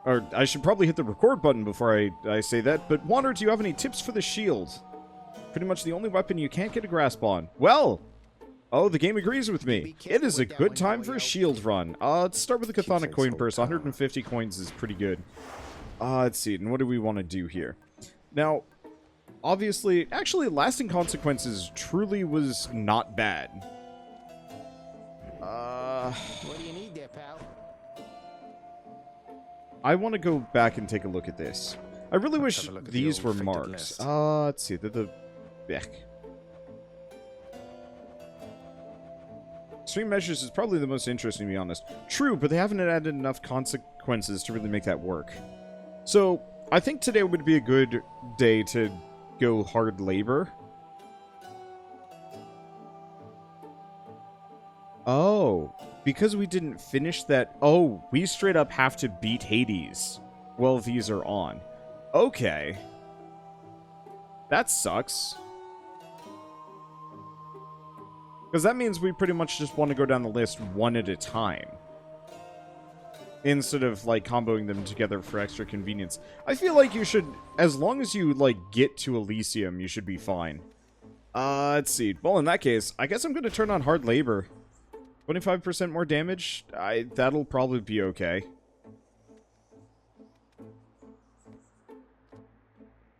Or I should probably hit the record button before I say that, but Wander, do you have any tips for the shield? Pretty much the only weapon you can't get a grasp on. Well! Oh, the game agrees with me. It is a good time for a shield run. Let's start with the Chthonic coin purse. 150 coins is pretty good. Let's see, and what do we want to do here? Now, obviously, actually, lasting consequences truly was not bad. What do you need there, pal? I want to go back and take a look at this. I really wish these were marks. Let's see, they're the... Ech. Extreme measures is probably the most interesting, to be honest. True, but they haven't added enough consequences to really make that work. So, I think today would be a good day to go hard labor. Oh, because we didn't finish that... Oh, we straight up have to beat Hades while these are on. Okay. That sucks. Because that means we pretty much just want to go down the list one at a time. Instead of, like, comboing them together for extra convenience. I feel like you should, as long as you, like, get to Elysium, you should be fine. Let's see. Well, in that case, I guess I'm going to turn on hard labor. 25% more damage? That'll probably be okay.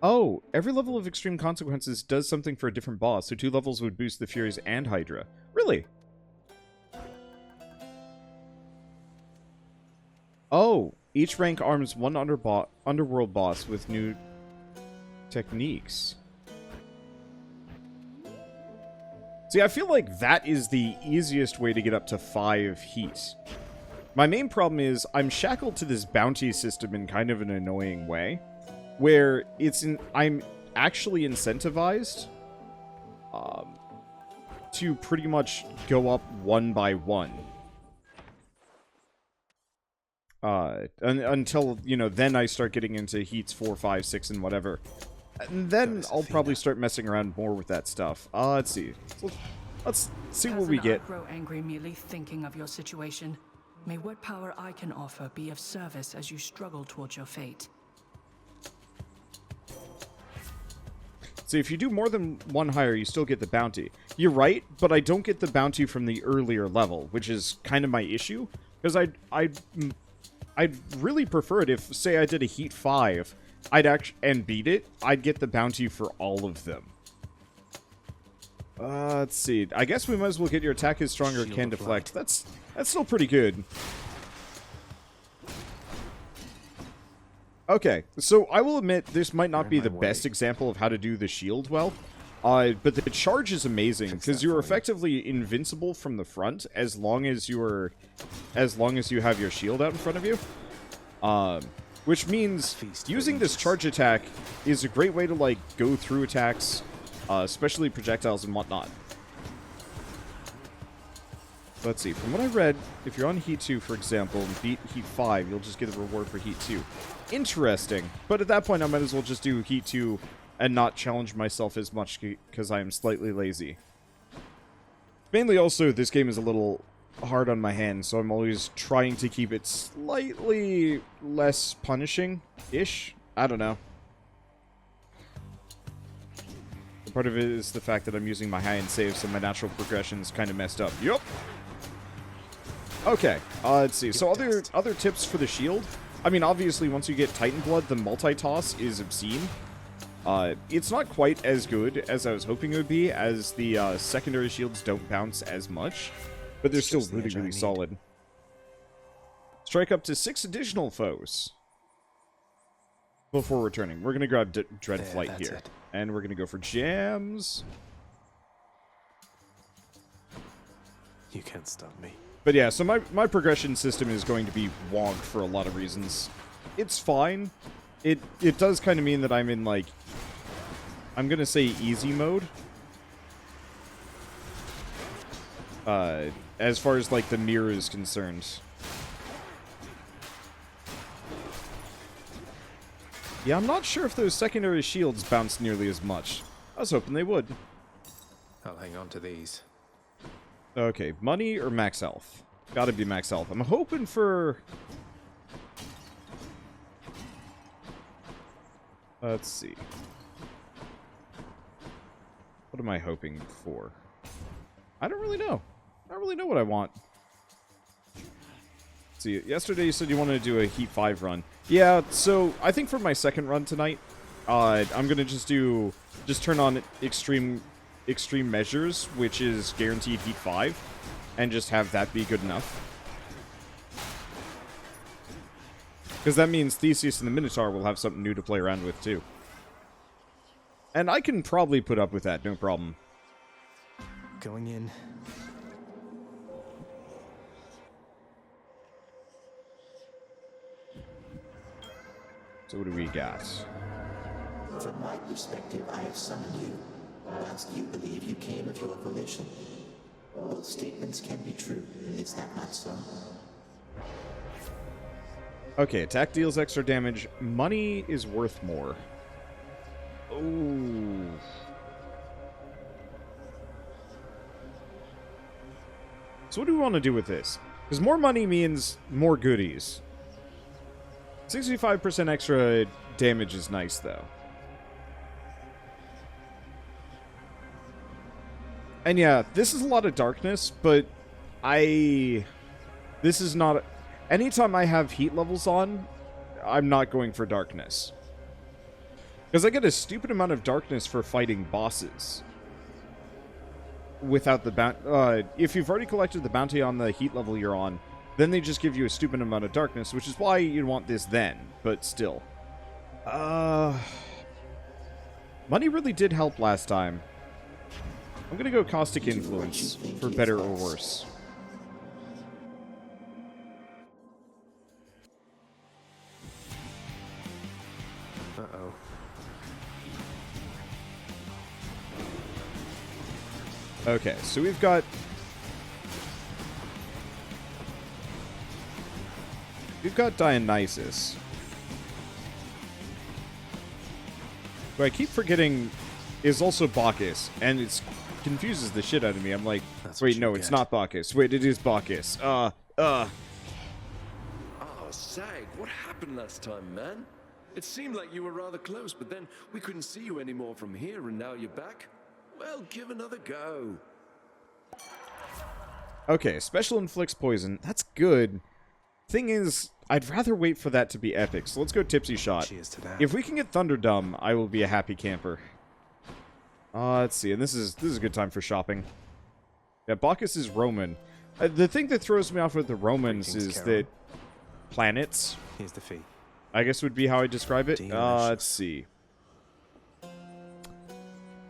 Oh, every level of extreme consequences does something for a different boss, so 2 levels would boost the Furies and Hydra. Really? Oh, each rank arms one underworld boss with new techniques. See, I feel like that is the easiest way to get up to 5 heat. My main problem is I'm shackled to this bounty system in kind of an annoying way, where I'm actually incentivized to pretty much go up one by one. Until, you know, then I start getting into heats 4, 5, 6, and whatever. And then I'll probably start messing around more with that stuff. Let's see. Let's see what we get. I grow angry merely thinking of your situation. May what power I can offer be of service as you struggle towards your fate. See, if you do more than one higher, you still get the bounty. You're right, but I don't get the bounty from the earlier level, which is kind of my issue. Because I'd really prefer it if, say, I did a heat 5, and beat it, I'd get the bounty for all of them. Let's see. I guess we might as well get your attack is stronger, can deflect. That's still pretty good. Okay, so I will admit this might not be the best example of how to do the shield well, but the charge is amazing because you're effectively invincible from the front as long as you have your shield out in front of you. Which means using this charge attack is a great way to, like, go through attacks, especially projectiles and whatnot. Let's see. From what I read, if you're on Heat 2, for example, and beat Heat 5, you'll just get the reward for Heat 2. Interesting. But at that point, I might as well just do Heat 2 and not challenge myself as much because I am slightly lazy. Mainly also, this game is a little hard on my hands, so I'm always trying to keep it slightly less punishing-ish. I don't know. Part of it is the fact that I'm using my high-end save, so my natural progression is kind of messed up. Yup. Okay, let's see. So other tips for the shield? I mean, obviously, once you get Titan Blood, the multi-toss is obscene. It's not quite as good as I was hoping it would be, as the secondary shields don't bounce as much, but they're still really, really solid. Strike up to 6 additional foes before returning. We're going to grab Dread Flight here, and we're going to go for jams. You can't stop me. But yeah, so my progression system is going to be wonk for a lot of reasons. It's fine. It does kind of mean that I'm in, like, I'm going to say easy mode. As far as, like, the mirror is concerned. Yeah, I'm not sure if those secondary shields bounce nearly as much. I was hoping they would. I'll hang on to these. Okay, money or max health? Gotta be max health. I'm hoping for... Let's see. What am I hoping for? I don't really know. I don't really know what I want. Let's see, yesterday you said you wanted to do a Heat 5 run. Yeah, so I think for my second run tonight, I'm gonna just turn on extreme measures, which is guaranteed Heat 5, and just have that be good enough. Because that means Theseus and the Minotaur will have something new to play around with, too. And I can probably put up with that, no problem. Going in. So what do we got? From my perspective, I have summoned you, whilst you believe you came of your volition. Both statements can be true, is that not so? Okay, attack deals extra damage. Money is worth more. Ooh. So what do we want to do with this? Because more money means more goodies. 65% extra damage is nice, though. And yeah, this is a lot of darkness, but this is not... Anytime I have heat levels on, I'm not going for darkness. Because I get a stupid amount of darkness for fighting bosses. Without the bounty... if you've already collected the bounty on the heat level you're on, then they just give you a stupid amount of darkness, which is why you'd want this then, but still. Money really did help last time. I'm gonna go Caustic Influence, for better or worse. Uh-oh. Okay, so we've got... Dionysus. Who I keep forgetting is also Bacchus, and it confuses the shit out of me. I'm like, wait, no, it's not Bacchus. Wait, it is Bacchus. Oh, Sag, what happened last time, man? It seemed like you were rather close, but then we couldn't see you anymore from here, and now you're back? Well, give another go. Okay, special inflicts poison. That's good. Thing is, I'd rather wait for that to be epic, so let's go Tipsy Shot. Cheers to that. If we can get Thunderdumb, I will be a happy camper. Let's see, and this is a good time for shopping. Yeah, Bacchus is Roman. The thing that throws me off with the Romans Greetings, is Carol. that planets, Here's the fee. I guess would be how I describe it. Delicious. Let's see.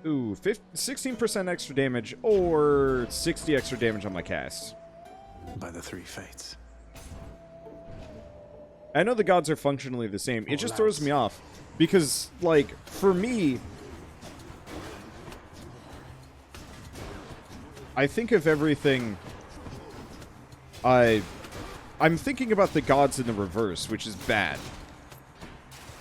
Ooh, 16% extra damage or 60 extra damage on my cast. By the three fates. I know the gods are functionally the same. It just throws me off because, like, for me, I think of everything. I'm thinking about the gods in the reverse, which is bad.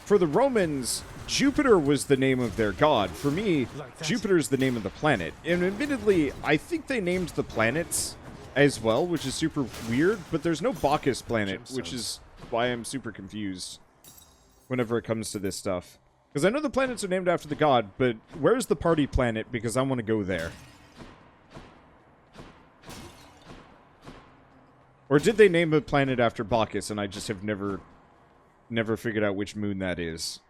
For the Romans, Jupiter was the name of their god. For me, Jupiter's the name of the planet. And admittedly, I think they named the planets as well, which is super weird, but there's no Bacchus planet, which is why I'm super confused whenever it comes to this stuff. Because I know the planets are named after the god, but where's the party planet? Because I want to go there. Or did they name a planet after Bacchus, and I just have never figured out which moon that is?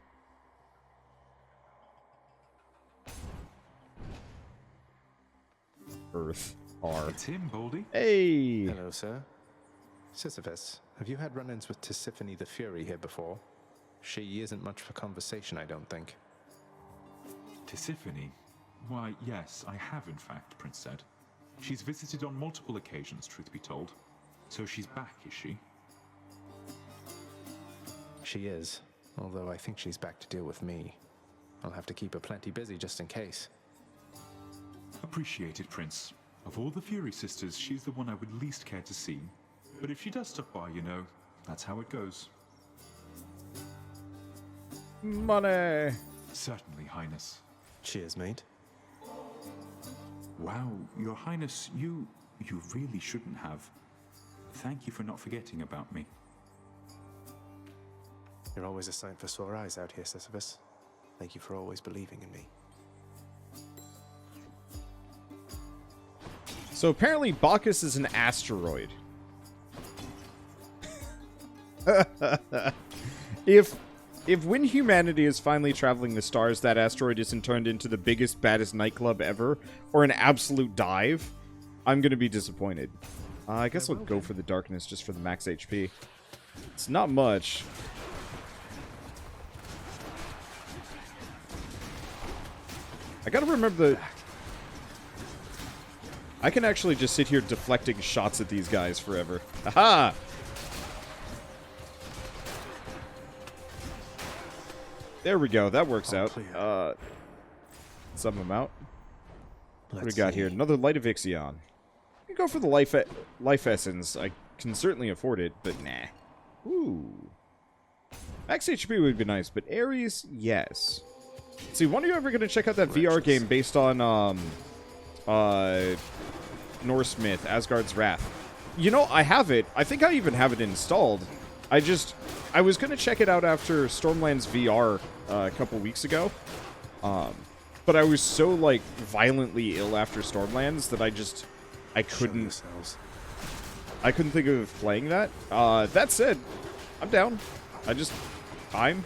Earth. R. It's him, Baldy. Hey! Hello, sir. Sisyphus, have you had run-ins with Tisiphone the Fury here before? She isn't much for conversation, I don't think. Tisiphone? Why, yes, I have in fact, Prince said. She's visited on multiple occasions, truth be told. So she's back, is she? She is, although I think she's back to deal with me. I'll have to keep her plenty busy just in case. Appreciated, Prince. Of all the Fury sisters, she's the one I would least care to see. But if she does stop by, you know, that's how it goes. Money! Certainly, Highness. Cheers, mate. Wow, Your Highness, you really shouldn't have. Thank you for not forgetting about me. You're always a sight for sore eyes out here, Sisyphus. Thank you for always believing in me. So apparently Bacchus is an asteroid. If when humanity is finally traveling the stars, that asteroid isn't turned into the biggest, baddest nightclub ever, or an absolute dive, I'm gonna be disappointed. I guess I'll go for the darkness just for the max HP. It's not much. I gotta remember the... I can actually just sit here deflecting shots at these guys forever. Aha! There we go. That works out. Sub them out. What do we got here? Another Light of Ixion. You can go for the life essence. I can certainly afford it, but nah. Ooh. Max HP would be nice, but Ares, yes. See, when are you ever going to check out that VR game based on Norse myth, Asgard's Wrath? You know, I have it. I think I even have it installed. I was going to check it out after Stormlands VR a couple weeks ago. But I was so, like, violently ill after Stormlands that I couldn't think of playing that. That said, I'm down. Fine.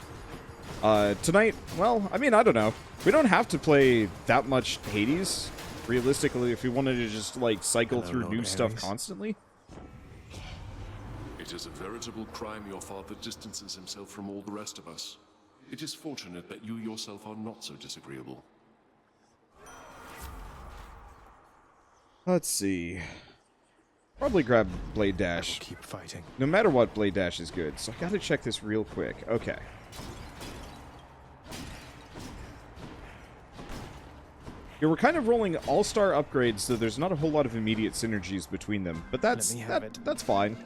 Tonight, well, I mean, I don't know. We don't have to play that much Hades, realistically, if we wanted to just, like, cycle through new stuff constantly. It is a veritable crime your father distances himself from all the rest of us. It is fortunate that you yourself are not so disagreeable. Let's see. Probably grab Blade Dash. Keep fighting. No matter what, Blade Dash is good. So I gotta check this real quick. Okay. Yeah, we're kind of rolling all-star upgrades, so there's not a whole lot of immediate synergies between them. But that's fine.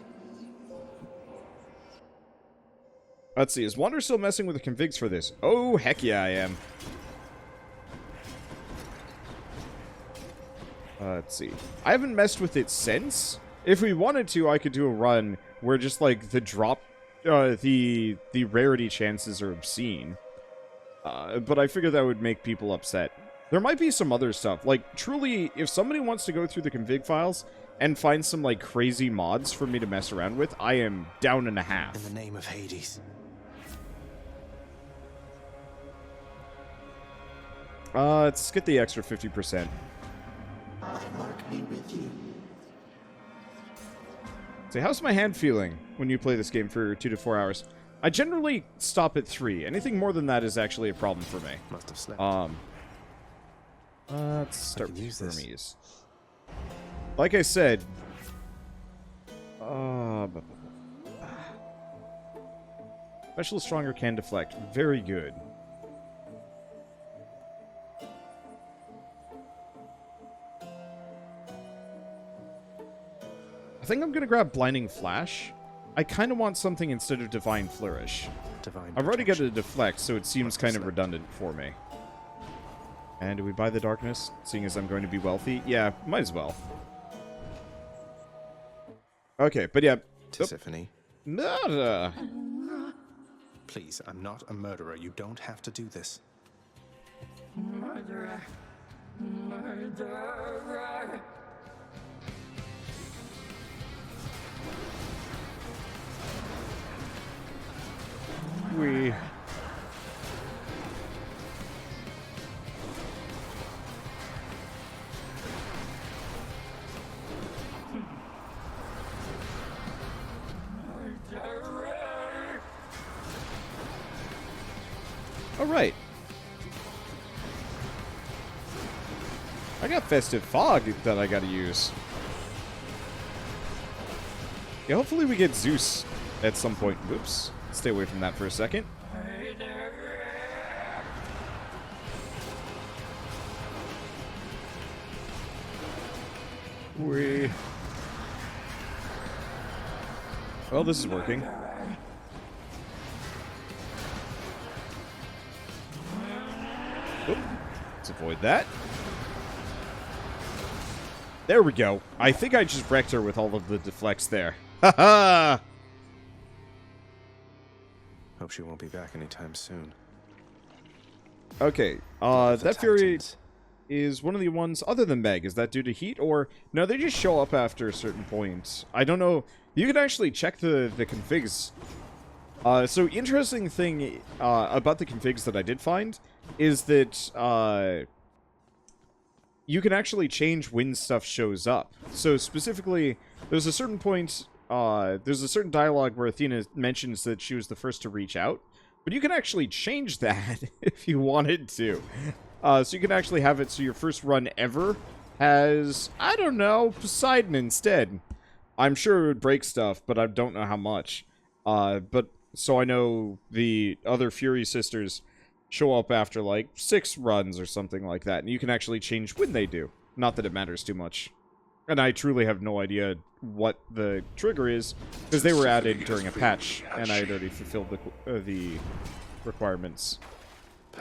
Let's see, is Wander still messing with the configs for this? Oh, heck yeah, I am. Let's see. I haven't messed with it since. If we wanted to, I could do a run where just, like, the drop... the rarity chances are obscene. But I figure that would make people upset. There might be some other stuff. Like, truly, if somebody wants to go through the config files and find some, like, crazy mods for me to mess around with, I am down and a half. In the name of Hades. Let's get the extra 50%. Mark me with you. So how's my hand feeling when you play this game for 2 to 4 hours? I generally stop at 3. Anything more than that is actually a problem for me. Must have slept. Let's start with Hermes. Like I said... Special Stronger can deflect. Very good. I think I'm going to grab Blinding Flash. I kind of want something instead of Divine Flourish. I've already got a deflect, so it seems kind of redundant for me. And do we buy the darkness, seeing as I'm going to be wealthy? Yeah, might as well. Okay, but yeah. Tisiphone. Murder! Please, I'm not a murderer. You don't have to do this. Murderer. Murderer. We... Alright. I got Festive Fog that I gotta use. Yeah, hopefully we get Zeus at some point. Whoops. Stay away from that for a second. Well, this is working. Oop. Let's avoid that. There we go. I think I just wrecked her with all of the deflects there. Haha! Hope she won't be back anytime soon. Okay, that Fury is one of the ones other than Meg. Is that due to heat, or no? They just show up after a certain point. I don't know. You can actually check the configs. So interesting thing about the configs that I did find is that you can actually change when stuff shows up. So specifically, there's a certain point. There's a certain dialogue where Athena mentions that she was the first to reach out. But you can actually change that if you wanted to. So you can actually have it so your first run ever has, I don't know, Poseidon instead. I'm sure it would break stuff, but I don't know how much. But so I know the other Fury sisters show up after like 6 runs or something like that. And you can actually change when they do. Not that it matters too much. And I truly have no idea what the trigger is, because they were added during a patch, and I had already fulfilled the requirements.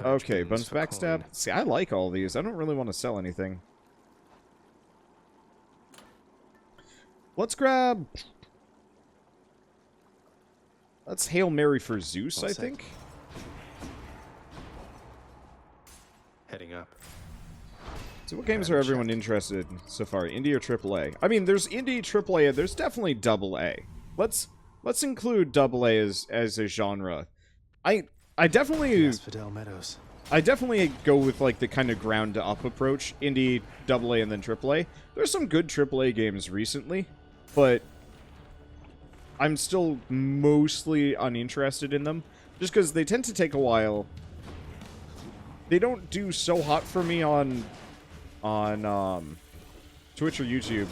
Okay, Buns Backstab. See, I like all these. I don't really want to sell anything. Let's grab... Let's Hail Mary for Zeus, I think. Heading up. So what games are everyone interested in so far? Indie or AAA? I mean, there's indie, AAA, there's definitely AA. Let's include AA as a genre. I definitely go with like the kind of ground up approach, indie, AA, and then AAA. There's some good AAA games recently, but I'm still mostly uninterested in them just because they tend to take a while. They don't do so hot for me on Twitch or YouTube,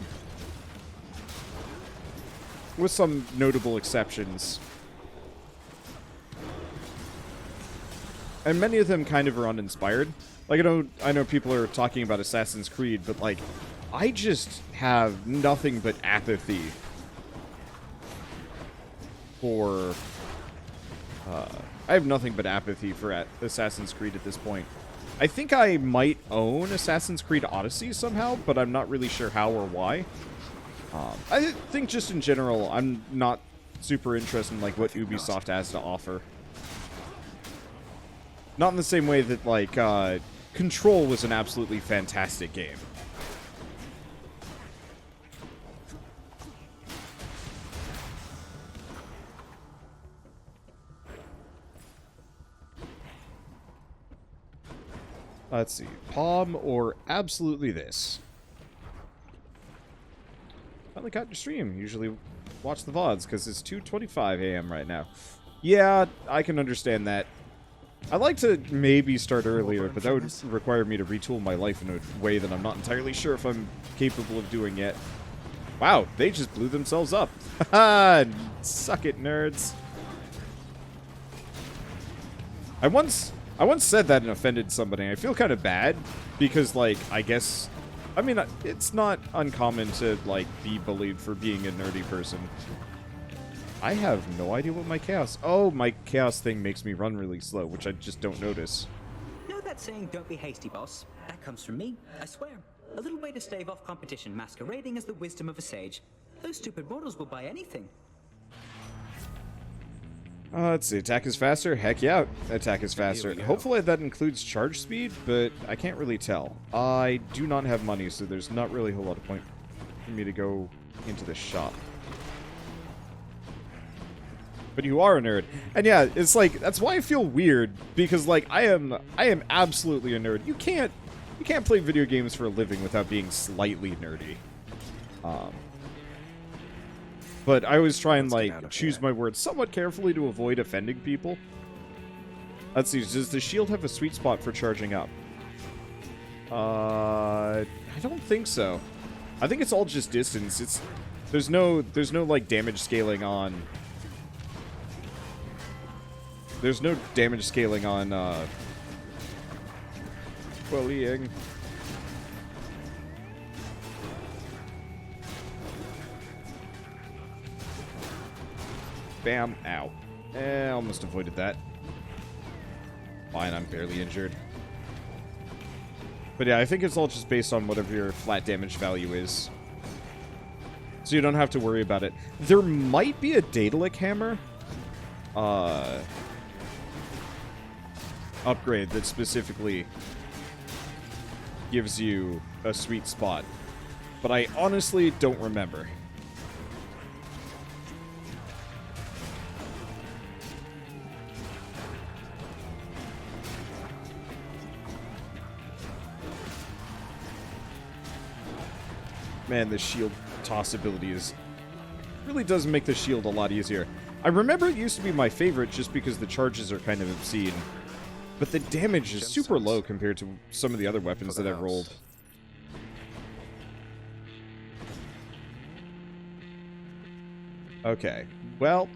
with some notable exceptions. And many of them kind of are uninspired. Like, I know people are talking about Assassin's Creed, but like, I just have nothing but apathy for I have nothing but apathy for Assassin's Creed at this point. I think I might own Assassin's Creed Odyssey somehow, but I'm not really sure how or why. I think just in general, I'm not super interested in like what Ubisoft has to offer. Not in the same way that like Control was an absolutely fantastic game. Let's see. Palm or absolutely this. Finally caught your stream. Usually watch the VODs because it's 2:25 a.m. right now. Yeah, I can understand that. I'd like to maybe start earlier, but that would require me to retool my life in a way that I'm not entirely sure if I'm capable of doing yet. Wow, they just blew themselves up. Haha, suck it, nerds. I once said that and offended somebody. I feel kind of bad because, like, I guess... I mean, it's not uncommon to, like, be bullied for being a nerdy person. I have no idea what my chaos... Oh, my chaos thing makes me run really slow, which I just don't notice. Know that saying, don't be hasty, boss? That comes from me, I swear. A little way to stave off competition masquerading as the wisdom of a sage. Those stupid mortals will buy anything. Let's see. Attack is faster? Heck yeah, attack is faster. Hopefully that includes charge speed, but I can't really tell. I do not have money, so there's not really a whole lot of point for me to go into the shop. But you are a nerd. And yeah, it's like, that's why I feel weird, because like, I am absolutely a nerd. You can't play video games for a living without being slightly nerdy. But I always try and, like, choose my words somewhat carefully to avoid offending people. Let's see, does the shield have a sweet spot for charging up? I don't think so. I think it's all just distance. There's no like damage scaling on. There's no damage scaling on bullying. Bam. Ow. Almost avoided that. Fine, I'm barely injured. But yeah, I think it's all just based on whatever your flat damage value is. So you don't have to worry about it. There might be a Daedalic hammer. upgrade that specifically gives you a sweet spot. But I honestly don't remember. Man, the shield toss ability really does make the shield a lot easier. I remember it used to be my favorite just because the charges are kind of obscene. But the damage is super low compared to some of the other weapons that I've rolled. Okay, well,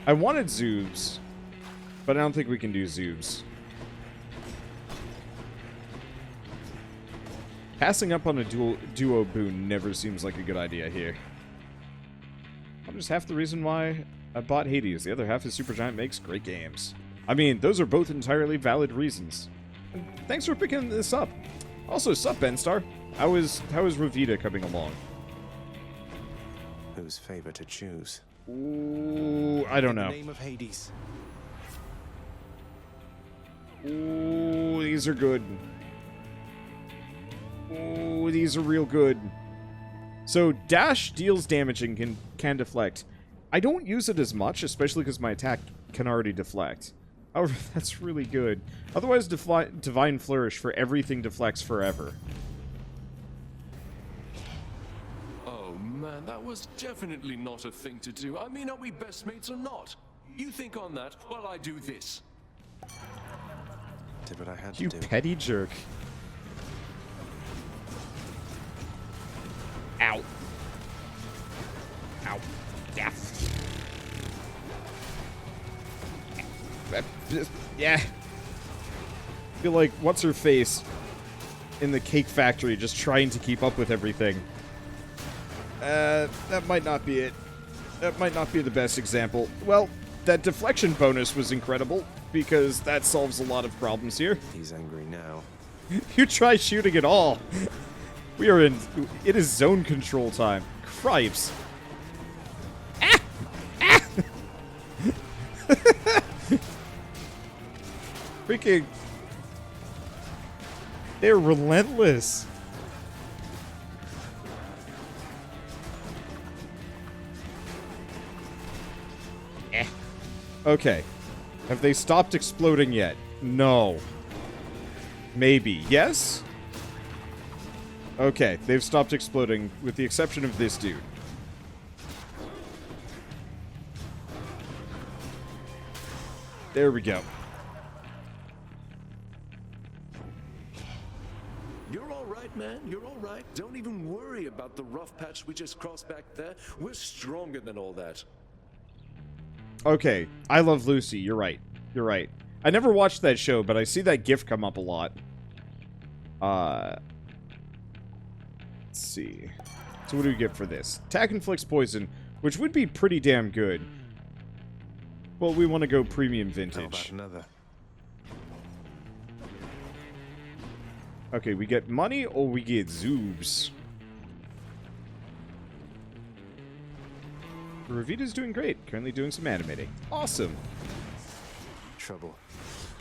I wanted Zeus, but I don't think we can do Zeus. Passing up on a duo boon never seems like a good idea here. Well, just half the reason why I bought Hades. The other half is Supergiant makes great games. I mean, those are both entirely valid reasons. And thanks for picking this up. Also, sup, Benstar? How is Ravita coming along? Whose favor to choose? Ooh, I don't know. In the name of Hades. Ooh, these are good. Ooh, these are real good. So, dash deals damage and can deflect. I don't use it as much, especially because my attack can already deflect. However, that's really good. Otherwise, Divine Flourish for everything deflects forever. Oh man, that was definitely not a thing to do. I mean, are we best mates or not? You think on that while I do this. Did what I had You to do. petty jerk. Ow. Ow. Yeah. Yeah. I feel like, what's her face in the cake factory just trying to keep up with everything. That might not be it. That might not be the best example. Well, that deflection bonus was incredible, because that solves a lot of problems here. He's angry now. You try shooting at all. We are in... It is zone control time. Cripes. Ah! Ah! Freaking... They're relentless. Eh. Okay. Have they stopped exploding yet? No. Maybe. Yes? Okay, they've stopped exploding, with the exception of this dude. There we go. You're all right, man. You're all right. Don't even worry about the rough patch we just crossed back there. We're stronger than all that. Okay, I Love Lucy. You're right. You're right. I never watched that show, but I see that GIF come up a lot. Let's see. So what do we get for this? Attack inflicts poison, which would be pretty damn good. Well, we want to go premium How vintage. about another? Okay, we get money or we get zoobs. Ravita's doing great. Currently doing some animating. Awesome. Trouble.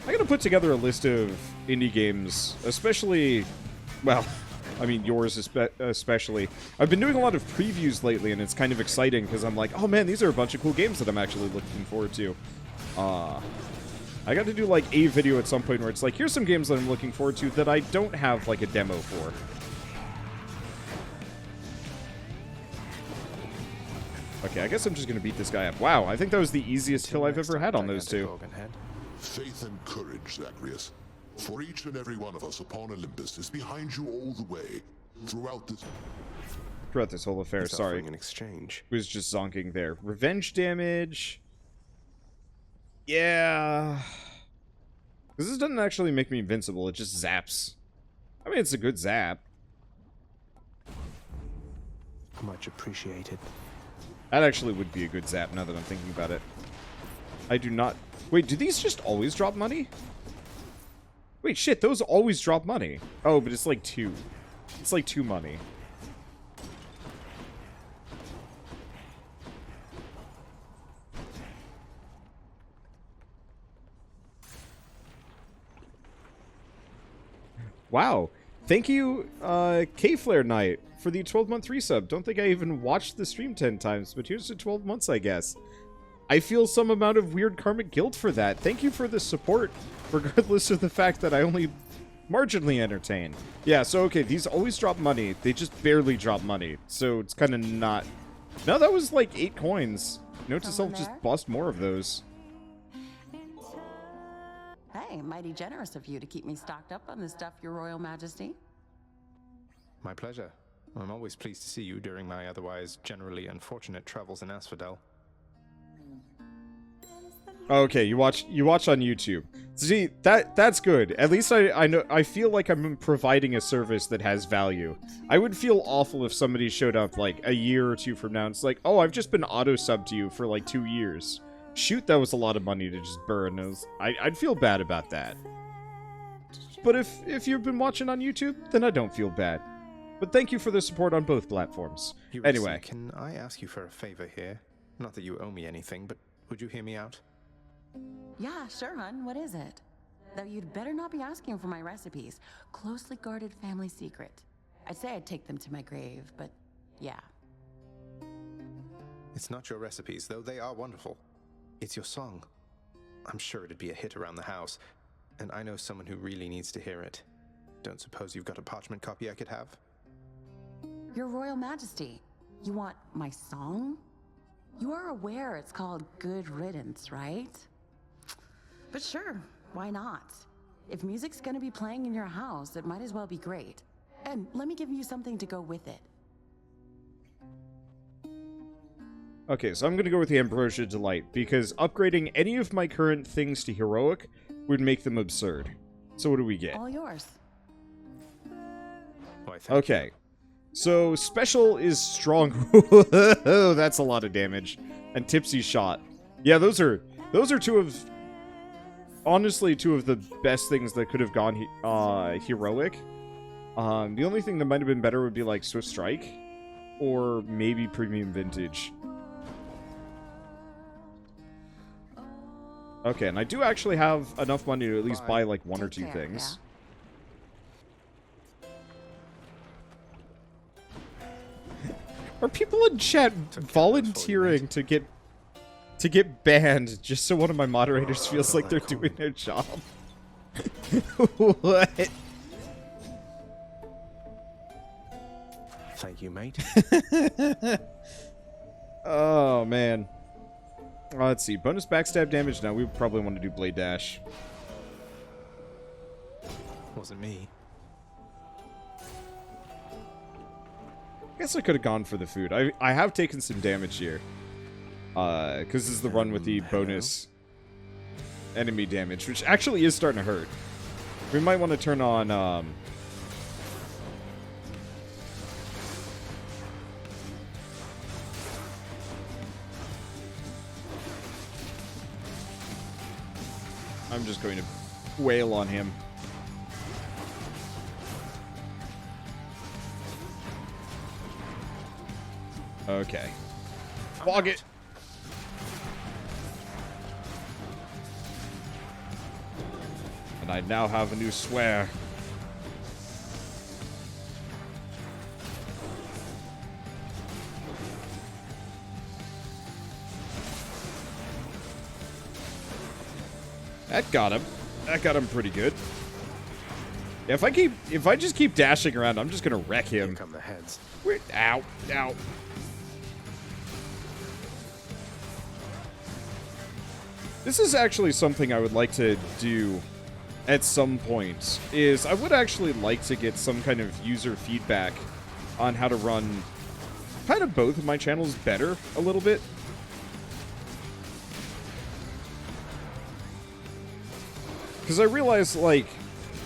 I gotta put together a list of indie games, especially, well, I mean yours especially. I've been doing a lot of previews lately, and it's kind of exciting because I'm like, oh man, these are a bunch of cool games that I'm actually looking forward to. I got to do like a video at some point where it's like, here's some games that I'm looking forward to that I don't have like a demo for. Okay, I guess I'm just gonna beat this guy up. Wow, I think that was the easiest kill I've ever had on those two. Faith and courage, Zacharias. For each and every one of us upon Olympus is behind you all the way. Throughout this whole affair, He's sorry. offering an exchange. Was just zonking there. Revenge damage. Yeah. Because this doesn't actually make me invincible, it just zaps. I mean, it's a good zap. Much appreciated. That actually would be a good zap now that I'm thinking about it. I do not... Wait, do these just always drop money? Wait, shit, those always drop money. Oh, but it's like 2. It's like 2 money. Wow. Thank you, K-Flare Knight, for the 12-month resub. Don't think I even watched the stream 10 times, but here's the 12 months, I guess. I feel some amount of weird karmic guilt for that. Thank you for the support, regardless of the fact that I only marginally entertain. Yeah, so okay, these always drop money. They just barely drop money, so it's kind of not... No, that was like 8 coins. Note to self, just bust more of those. Hey, mighty generous of you to keep me stocked up on this stuff, Your Royal Majesty. My pleasure. I'm always pleased to see you during my otherwise generally unfortunate travels in Asphodel. Okay, you watch on YouTube. See, that's good. At least I know, I feel like I'm providing a service that has value. I would feel awful if somebody showed up like a year or two from now and it's like, oh, I've just been auto-subbed to you for like 2 years. Shoot, that was a lot of money to just burn. I'd feel bad about that. But if you've been watching on YouTube, then I don't feel bad. But thank you for the support on both platforms. Anyway. Can I ask you for a favor here? Not that you owe me anything, but would you hear me out? Yeah, sure, hun. What is it? Though you'd better not be asking for my recipes. Closely guarded family secret. I'd say I'd take them to my grave, but yeah. It's not your recipes, though they are wonderful. It's your song. I'm sure it'd be a hit around the house, and I know someone who really needs to hear it. Don't suppose you've got a parchment copy I could have? Your Royal Majesty, you want my song? You are aware it's called Good Riddance, right? But sure, why not? If music's gonna be playing in your house, it might as well be great. And let me give you something to go with it. Okay, so I'm going to go with the Ambrosia Delight, because upgrading any of my current things to Heroic would make them absurd. So what do we get? All yours. Okay. So, Special is Strong. That's a lot of damage. And Tipsy Shot. Yeah, those are two of... Honestly, two of the best things that could have gone Heroic. The only thing that might have been better would be, like, Swift Strike. Or maybe Premium Vintage. Okay, and I do actually have enough money to at least buy, like, one or two things. Are people in chat volunteering to get banned just so one of my moderators feels like they're doing their job? What? Thank you, mate. Oh, man. Let's see. Bonus backstab damage? No, we probably want to do Blade Dash. Wasn't me. I guess I could have gone for the food. I have taken some damage here. Because this is the run with the bonus enemy damage, which actually is starting to hurt. We might want to turn on... I'm just going to wail on him. Okay. Fog it! And I now have a new swear. That got him. That got him pretty good. Yeah, if I just keep dashing around, I'm just gonna wreck him. Here come the heads. Ow, ow. This is actually something I would like to do at some point, is I would actually like to get some kind of user feedback on how to run kind of both of my channels better a little bit. Because I realize, like,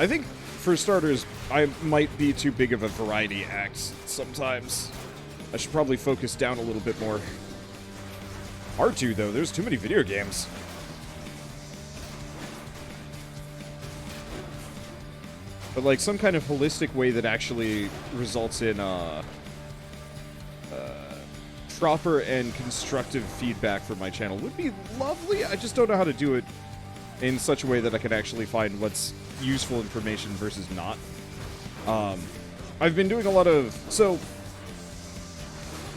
I think, for starters, I might be too big of a variety act sometimes. I should probably focus down a little bit more. Hard to, though. There's too many video games. But, like, some kind of holistic way that actually results in, proper and constructive feedback for my channel would be lovely. I just don't know how to do it in such a way that I can actually find what's useful information versus not. I've been doing a lot of... So,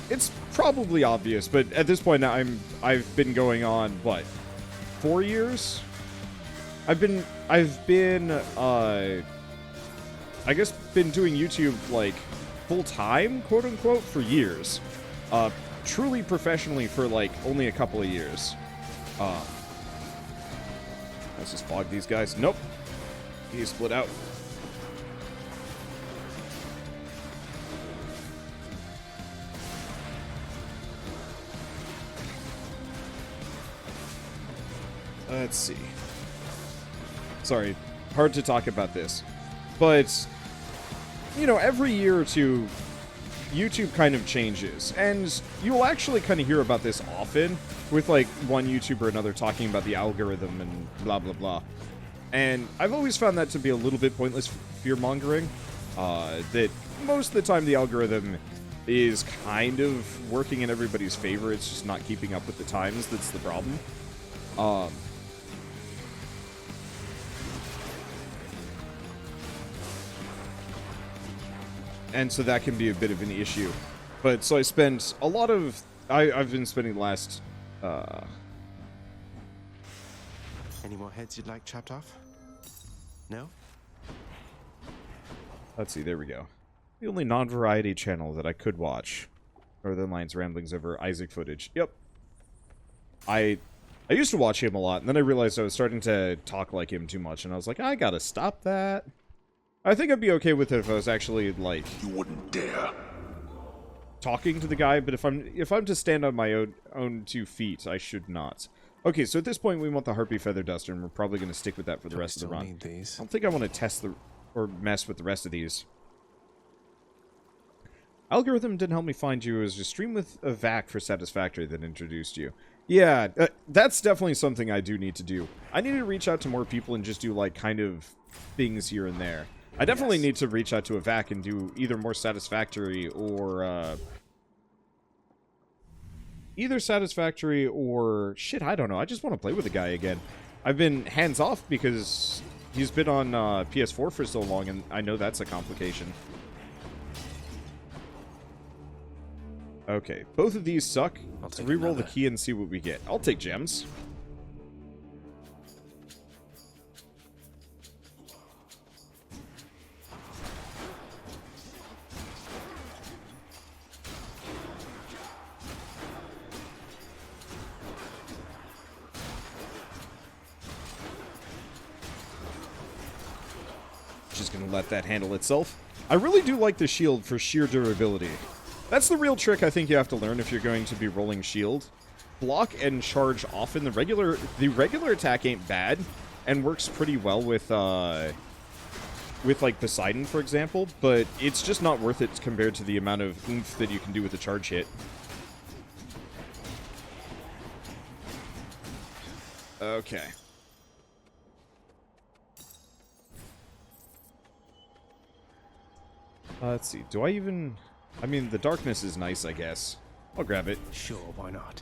it's probably obvious, but at this point I've been going on, what, 4 years? I've been I guess been doing YouTube, like, full-time, quote-unquote, for years. Truly professionally for, like, only a couple of years. Let's just fog these guys. Nope. He split out. Let's see. Sorry, hard to talk about this. But, you know, every year or two, YouTube kind of changes. And you'll actually kind of hear about this often with, like, one YouTuber or another talking about the algorithm and blah, blah, blah. And I've always found that to be a little bit pointless fear-mongering. That most of the time the algorithm is kind of working in everybody's favor. It's just not keeping up with the times that's the problem. And so that can be a bit of an issue. But so I spent a lot of... I've been spending the last... Any more heads you'd like chopped off? No? Let's see, there we go. The only non-variety channel that I could watch. Northern Lions ramblings over Isaac footage. Yep. I used to watch him a lot, and then I realized I was starting to talk like him too much, and I was like, I gotta stop that. I think I'd be okay with it if I was actually, like... You wouldn't dare. Talking to the guy, but if I'm to stand on my own 2 feet, I should not. Okay, so at this point we want the Harpy Feather Duster, and we're probably going to stick with that for the rest of the run. I don't think I want to test or mess with the rest of these. Algorithm didn't help me find you. It was a stream with a VAC for Satisfactory that introduced you. Yeah, that's definitely something I do need to do. I need to reach out to more people and just do, like, kind of things here and there. I definitely need to reach out to a VAC and do either more Satisfactory or, either Satisfactory or... Shit, I don't know. I just want to play with the guy again. I've been hands-off because he's been on PS4 for so long, and I know that's a complication. Okay, both of these suck. Let's reroll the key and see what we get. I'll take gems. Just gonna let that handle itself. I really do like the shield for sheer durability. That's the real trick I think you have to learn if you're going to be rolling shield. Block and charge often. The regular attack ain't bad and works pretty well with like Poseidon, for example, but it's just not worth it compared to the amount of oomph that you can do with a charge hit. Okay. Let's see. Do I even... I mean, the darkness is nice, I guess. I'll grab it. Sure, why not?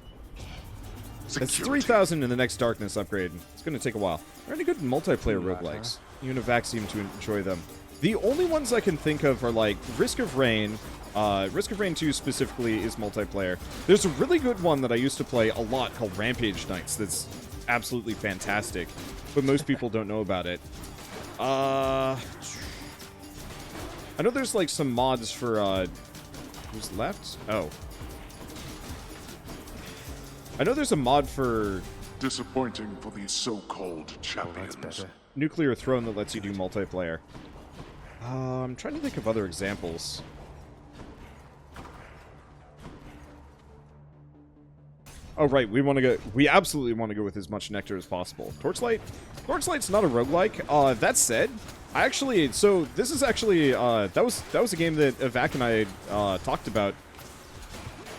It's 3,000 in the next darkness upgrade. It's going to take a while. Are any good multiplayer roguelikes? Even if Vax seem to enjoy them. The only ones I can think of are, like, Risk of Rain. Risk of Rain 2 specifically is multiplayer. There's a really good one that I used to play a lot called Rampage Knights that's absolutely fantastic, but most people don't know about it. I know there's, like, some mods for, who's left? Oh. I know there's a mod for... Disappointing for these so-called champions. Nuclear Throne that lets you do multiplayer. I'm trying to think of other examples. Oh, right, we absolutely want to go with as much nectar as possible. Torchlight? Torchlight's not a roguelike. That said, so this is actually, that was a game that Vac and I, talked about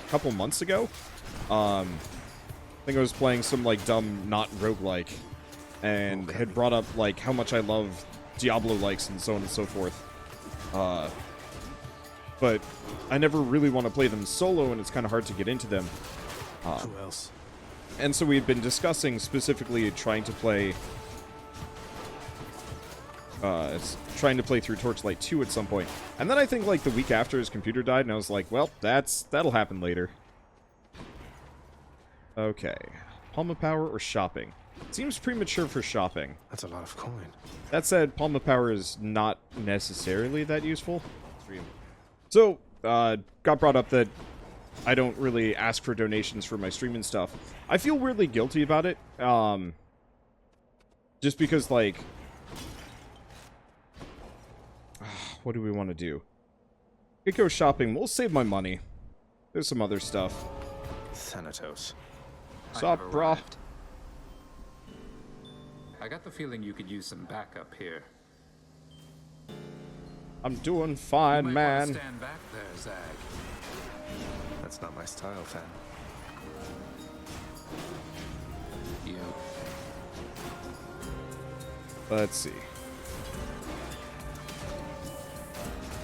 a couple months ago. I think I was playing some, like, dumb, not roguelike, and had brought up, like, how much I love Diablo-likes and so on and so forth. But I never really want to play them solo, and it's kind of hard to get into them. Who else? And so we had been discussing specifically trying to play trying to play through Torchlight 2 at some point. And then I think, like, the week after his computer died, and I was like, well, that'll happen later. Okay. Palm of Power or shopping? Seems premature for shopping. That's a lot of coin. That said, Palm of Power is not necessarily that useful. So, got brought up that I don't really ask for donations for my stream and stuff. I feel weirdly guilty about it. Just because, like... what do we want to do? We could go shopping. We'll save my money. There's some other stuff. Thanatos. Sup, brah? I got the feeling you could use some backup here. I'm doing fine, man. Stand back there, Zag. That's not my style, Fan. You. Let's see.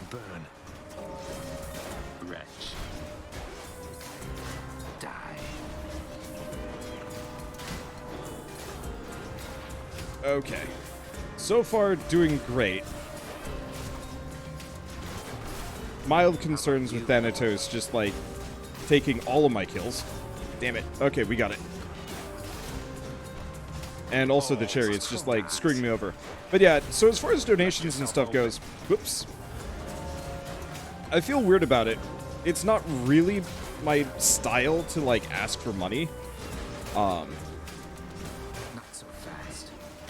Burn. Wretch. Die. Okay. So far, doing great. Mild concerns with Thanatos just, like, taking all of my kills. Damn it. Okay, we got it. And also the Chariot's just, like, screwing me over. But yeah, so as far as donations and stuff goes, whoops. I feel weird about it. It's not really my style to, like, ask for money. Not so fast.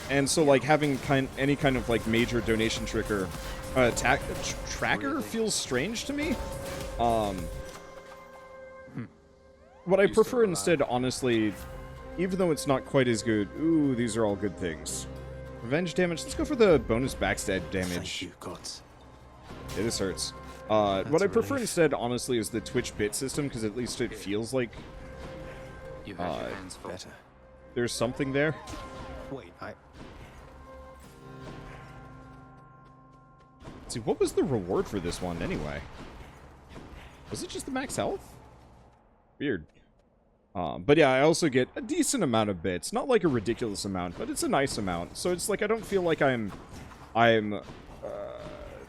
And so, like, having any kind of, like, major donation tracker feels strange to me. What I prefer instead, honestly, even though it's not quite as good... Ooh, these are all good things. Revenge damage. Let's go for the bonus backstab damage. Thank you, gods. Yeah, this hurts. What I prefer instead, honestly, is the Twitch bit system, because at least it feels like... You have your hands full. Better. There's something there. Wait, Let's see, what was the reward for this one, anyway? Was it just the max health? Weird. But yeah, I also get a decent amount of bits. Not like a ridiculous amount, but it's a nice amount. So it's like I don't feel like I'm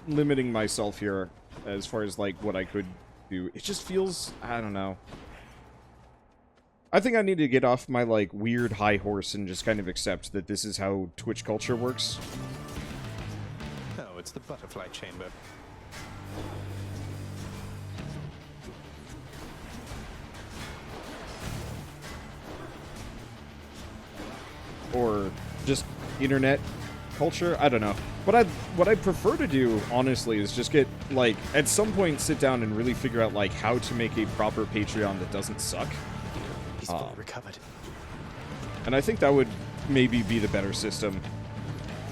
limiting myself here as far as like what I could do. It just feels, I don't know. I think I need to get off my like weird high horse and just kind of accept that this is how Twitch culture works. Oh, it's the butterfly chamber. Or just internet culture. I don't know. What I prefer to do, honestly, is just get, like, at some point sit down and really figure out, like, how to make a proper Patreon that doesn't suck. He's fully recovered. And I think that would maybe be the better system.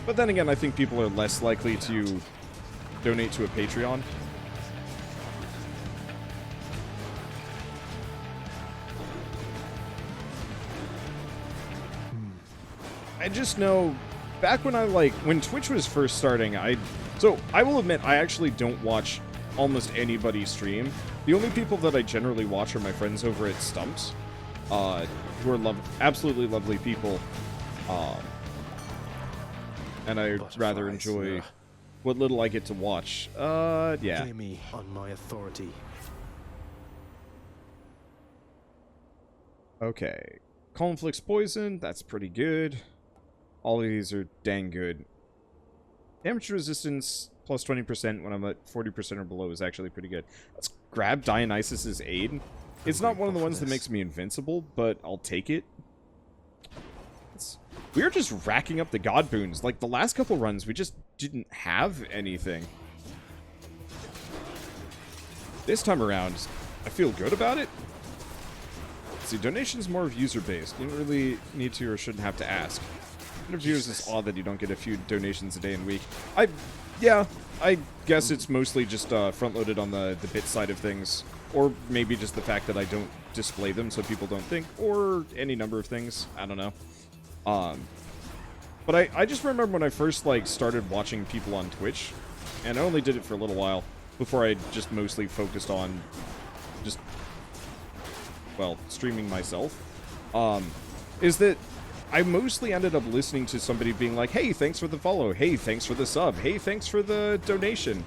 But then again, I think people are less likely to donate to a Patreon. I just know, back when when Twitch was first starting, so I will admit, I actually don't watch almost anybody stream. The only people that I generally watch are my friends over at Stumps, who are absolutely lovely people. And I rather enjoy what little I get to watch. Yeah. Hear me on my authority. Okay. Conflicts Poison, that's pretty good. All of these are dang good. Damage resistance plus 20% when I'm at 40% or below is actually pretty good. Let's grab Dionysus' aid. It's not one of the ones that makes me invincible, but I'll take it. We're just racking up the god boons. Like, the last couple runs, we just didn't have anything. This time around, I feel good about it. See, donation's more of user-based. You don't really need to or shouldn't have to ask. Interviewers is odd that you don't get a few donations a day and week. Yeah, I guess it's mostly just front-loaded on the bit side of things. Or maybe just the fact that I don't display them so people don't think. Or any number of things. I don't know. But I just remember when I first, like, started watching people on Twitch. And I only did it for a little while before I just mostly focused on just, well, streaming myself. Is that I mostly ended up listening to somebody being like, hey, thanks for the follow, hey, thanks for the sub, hey, thanks for the donation,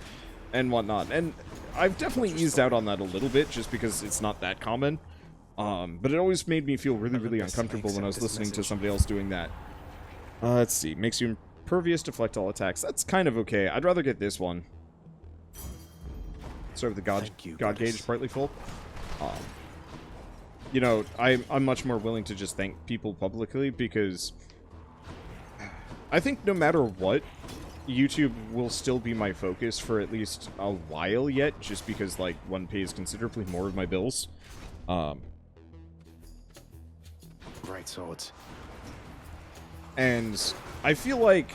and whatnot. And I've definitely eased out on that a little bit, just because it's not that common. But it always made me feel really, really uncomfortable when I was listening to somebody else doing that. Let's see. Makes you impervious, deflect all attacks. That's kind of okay. I'd rather get this one. Serve the God gauge partly full. You know, I'm much more willing to just thank people publicly, because I think no matter what, YouTube will still be my focus for at least a while yet, just because, like, one pays considerably more of my bills. Right swords. And I feel like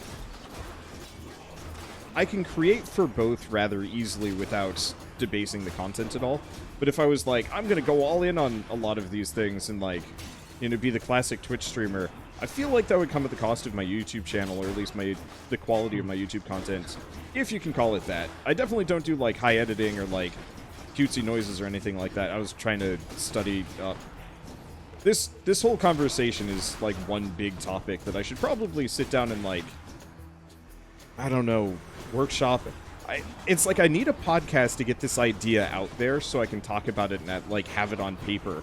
I can create for both rather easily without debasing the content at all. But if I was like, I'm gonna go all in on a lot of these things and, like, you know, be the classic Twitch streamer, I feel like that would come at the cost of my YouTube channel, or at least the quality of my YouTube content, if you can call it that. I definitely don't do, like, high editing or, like, cutesy noises or anything like that. I was trying to study... This whole conversation is, like, one big topic that I should probably sit down and, like, I don't know, workshop. It's like I need a podcast to get this idea out there so I can talk about it and, like, have it on paper.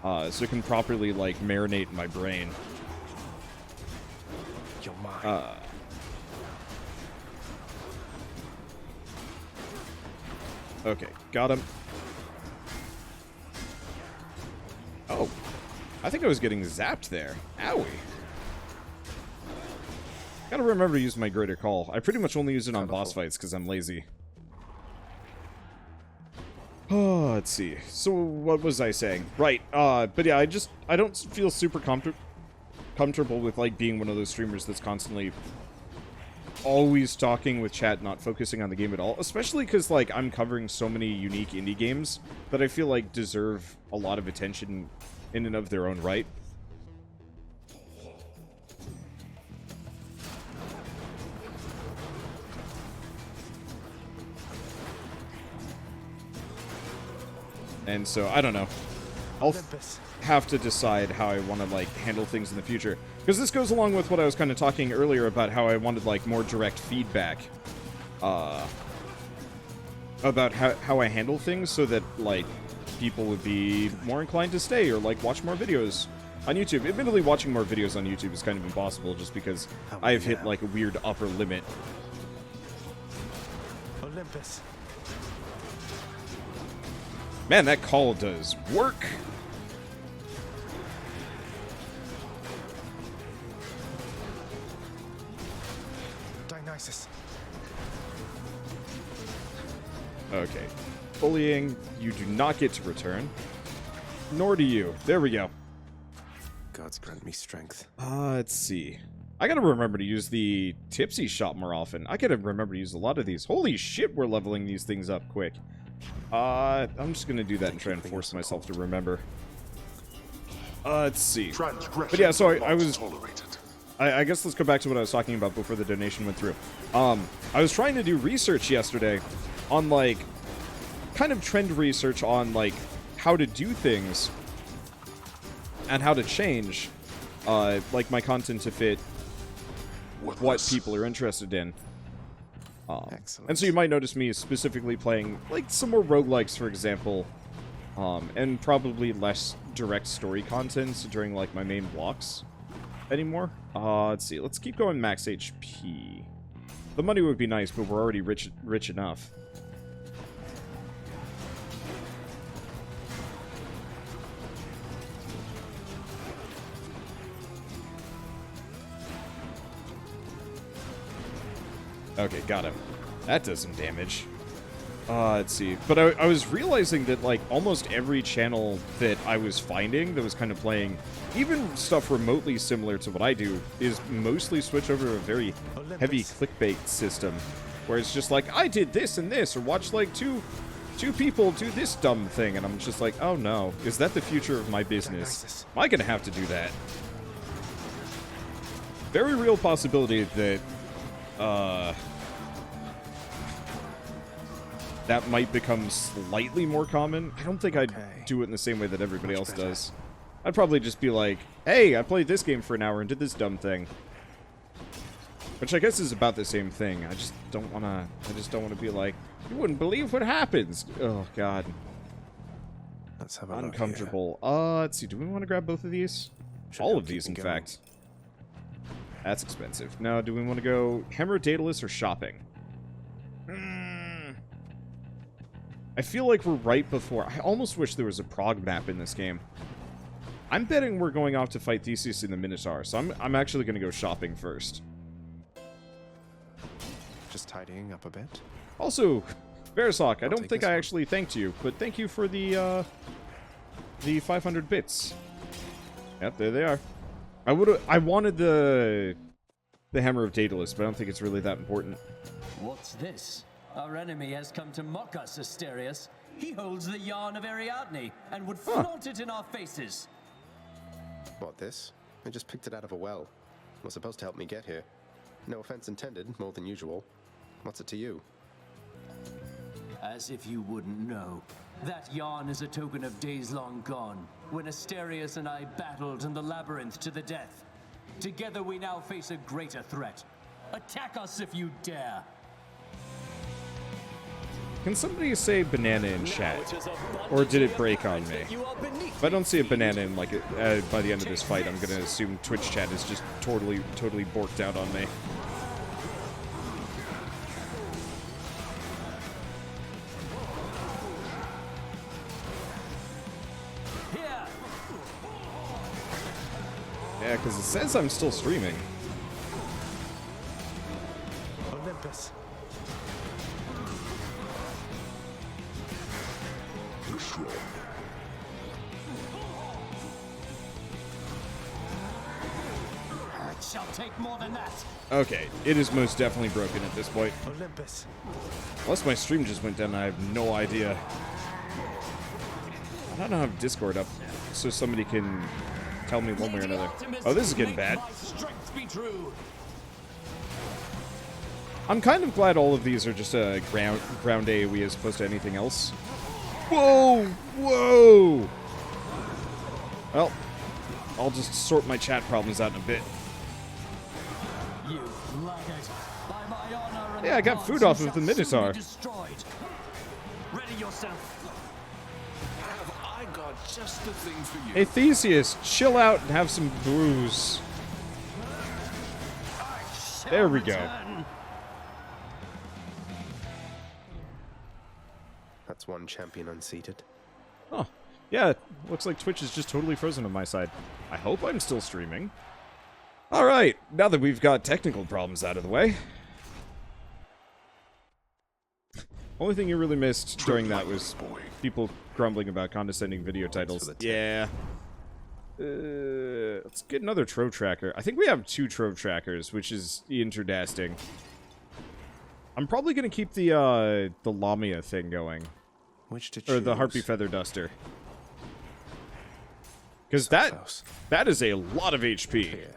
So it can properly, like, marinate in my brain. You're mine. Okay, got him. Oh. I think I was getting zapped there. Owie. Gotta remember to use my greater call. I pretty much only use it on boss fights because I'm lazy. Oh, let's see. So, what was I saying? Right, but yeah, I don't feel super comfortable with, like, being one of those streamers that's constantly always talking with chat, not focusing on the game at all. Especially because, like, I'm covering so many unique indie games that I feel like deserve a lot of attention in and of their own right. And so, I don't know. I'll have to decide how I want to, like, handle things in the future. Because this goes along with what I was kind of talking earlier about how I wanted, like, more direct feedback. About how I handle things so that, like, people would be more inclined to stay or, like, watch more videos on YouTube. Admittedly, watching more videos on YouTube is kind of impossible just because I've hit, like, a weird upper limit. Olympus. Man, that call does work. Dionysus. Okay. Bullying, you do not get to return. Nor do you. There we go. Gods grant me strength. Let's see. I gotta remember to use the tipsy shop more often. I gotta remember to use a lot of these. Holy shit, we're leveling these things up quick. I'm just gonna do that and try and force myself to remember. Let's see. But yeah, so I guess let's go back to what I was talking about before the donation went through. I was trying to do research yesterday on, like, kind of trend research on, like, how to do things and how to change, like, my content to fit what people are interested in. And so you might notice me specifically playing, like, some more roguelikes, for example, and probably less direct story content during, like, my main blocks anymore. Let's see. Let's keep going max HP. The money would be nice, but we're already rich enough. Okay, got him. That does some damage. Let's see. But I was realizing that, like, almost every channel that I was finding that was kind of playing, even stuff remotely similar to what I do, is mostly switch over to a very heavy clickbait system, where it's just like, I did this and this, or watch, like, two people do this dumb thing, and I'm just like, oh no, is that the future of my business? Am I gonna have to do that? Very real possibility that, that might become slightly more common. I don't think I'd do it in the same way that everybody else does. I'd probably just be like, hey, I played this game for an hour and did this dumb thing. Which I guess is about the same thing. I just don't want to be like, you wouldn't believe what happens. Oh, God. Let's have a uncomfortable. Let's see. Do we want to grab both of these? All of these, in fact. That's expensive. Now, do we want to go Hammer Daedalus or shopping? I feel like we're right before. I almost wish there was a prog map in this game. I'm betting we're going off to fight Theseus in the Minotaur, so I'm actually going to go shopping first. Just tidying up a bit. Also, Verisok, I don't think I actually thanked you, but thank you for the 500 bits. Yep, there they are. I wanted the Hammer of Daedalus, but I don't think it's really that important. What's this? Our enemy has come to mock us, Asterius. He holds the yarn of Ariadne and would flaunt it in our faces. What, this? I just picked it out of a well. It was supposed to help me get here. No offense intended, more than usual. What's it to you? As if you wouldn't know. That yarn is a token of days long gone, when Asterius and I battled in the labyrinth to the death. Together we now face a greater threat. Attack us if you dare. Can somebody say banana in chat? Or did it break on me? If I don't see a banana in, like, by the end of this fight, I'm gonna assume Twitch chat is just totally borked out on me. Yeah, because it says I'm still streaming. Olympus. It shall take more than that. Okay, it is most definitely broken at this point. Olympus. Unless my stream just went down, I have no idea. I don't have Discord up, so somebody can tell me one way or another. Oh, this is getting bad. I'm kind of glad all of these are just a ground AoE as opposed to anything else. Whoa! Whoa! Well, I'll just sort my chat problems out in a bit. Yeah, I got food off of the Minotaur. Ready yourself. Have I got just the thing for you? Hey, Theseus, chill out and have some booze. There we go. That's one champion unseated. Oh, yeah, looks like Twitch is just totally frozen on my side. I hope I'm still streaming. Alright, now that we've got technical problems out of the way. Only thing you really missed during that was people grumbling about condescending video titles. Yeah. Let's get another Trove Tracker. I think we have 2 Trove Trackers, which is interdasting. I'm probably going to keep the Lamia thing going. Which to choose? Or the Harpy Feather Duster. Because that is a lot of HP. Here.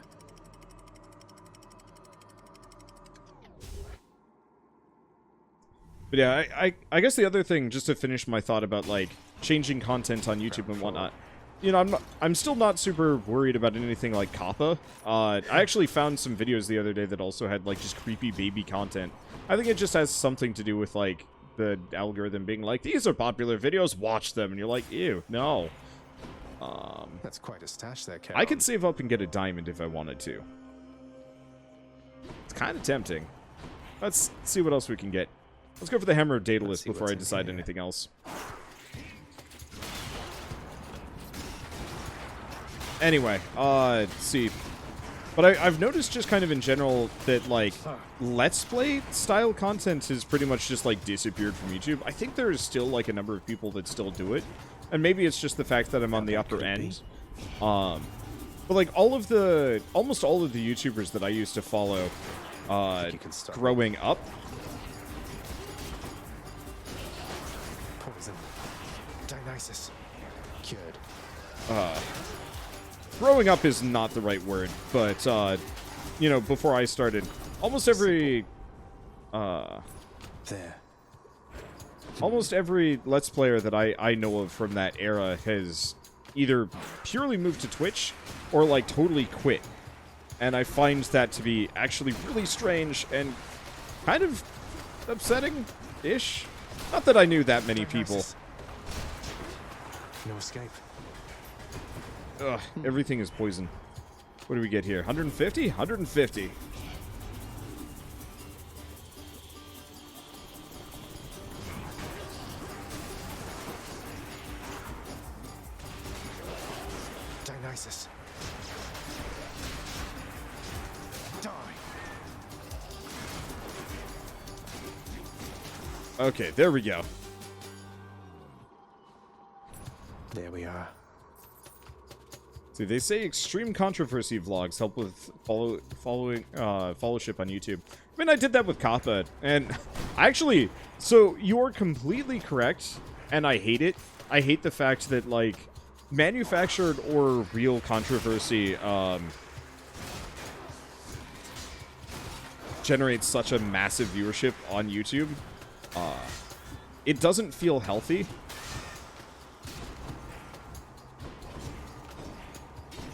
But yeah, I guess the other thing, just to finish my thought about, like, changing content on YouTube and whatnot, you know, I'm still not super worried about anything like Kappa. I actually found some videos the other day that also had, like, just creepy baby content. I think it just has something to do with, like, the algorithm being like, these are popular videos, watch them, and you're like, ew, no. That's quite a stash there, Cal. I could save up and get a diamond if I wanted to. It's kind of tempting. Let's see what else we can get. Let's go for the Hammer of Daedalus before I decide anything else. Anyway, let's see. But I've noticed just kind of in general that, like, Let's Play style content has pretty much just, like, disappeared from YouTube. I think there is still, like, a number of people that still do it. And maybe it's just the fact that I'm on the upper end. But, like, almost all of the YouTubers that I used to follow, growing up, Poison. Dionysus. Cured. growing up is not the right word, but, you know, before I started, almost every Let's Player that I know of from that era has either purely move to Twitch or like totally quit. And I find that to be actually really strange and kind of upsetting-ish. Not that I knew that many people. No escape. Ugh, everything is poison. What do we get here? 150? 150. Dionysus. Die. Okay, there we go. There we are. See, they say extreme controversy vlogs help with followership on YouTube. I mean, I did that with Kappa, and actually, so you're completely correct, and I hate it. I hate the fact that, like, manufactured or real controversy generates such a massive viewership on YouTube. It doesn't feel healthy.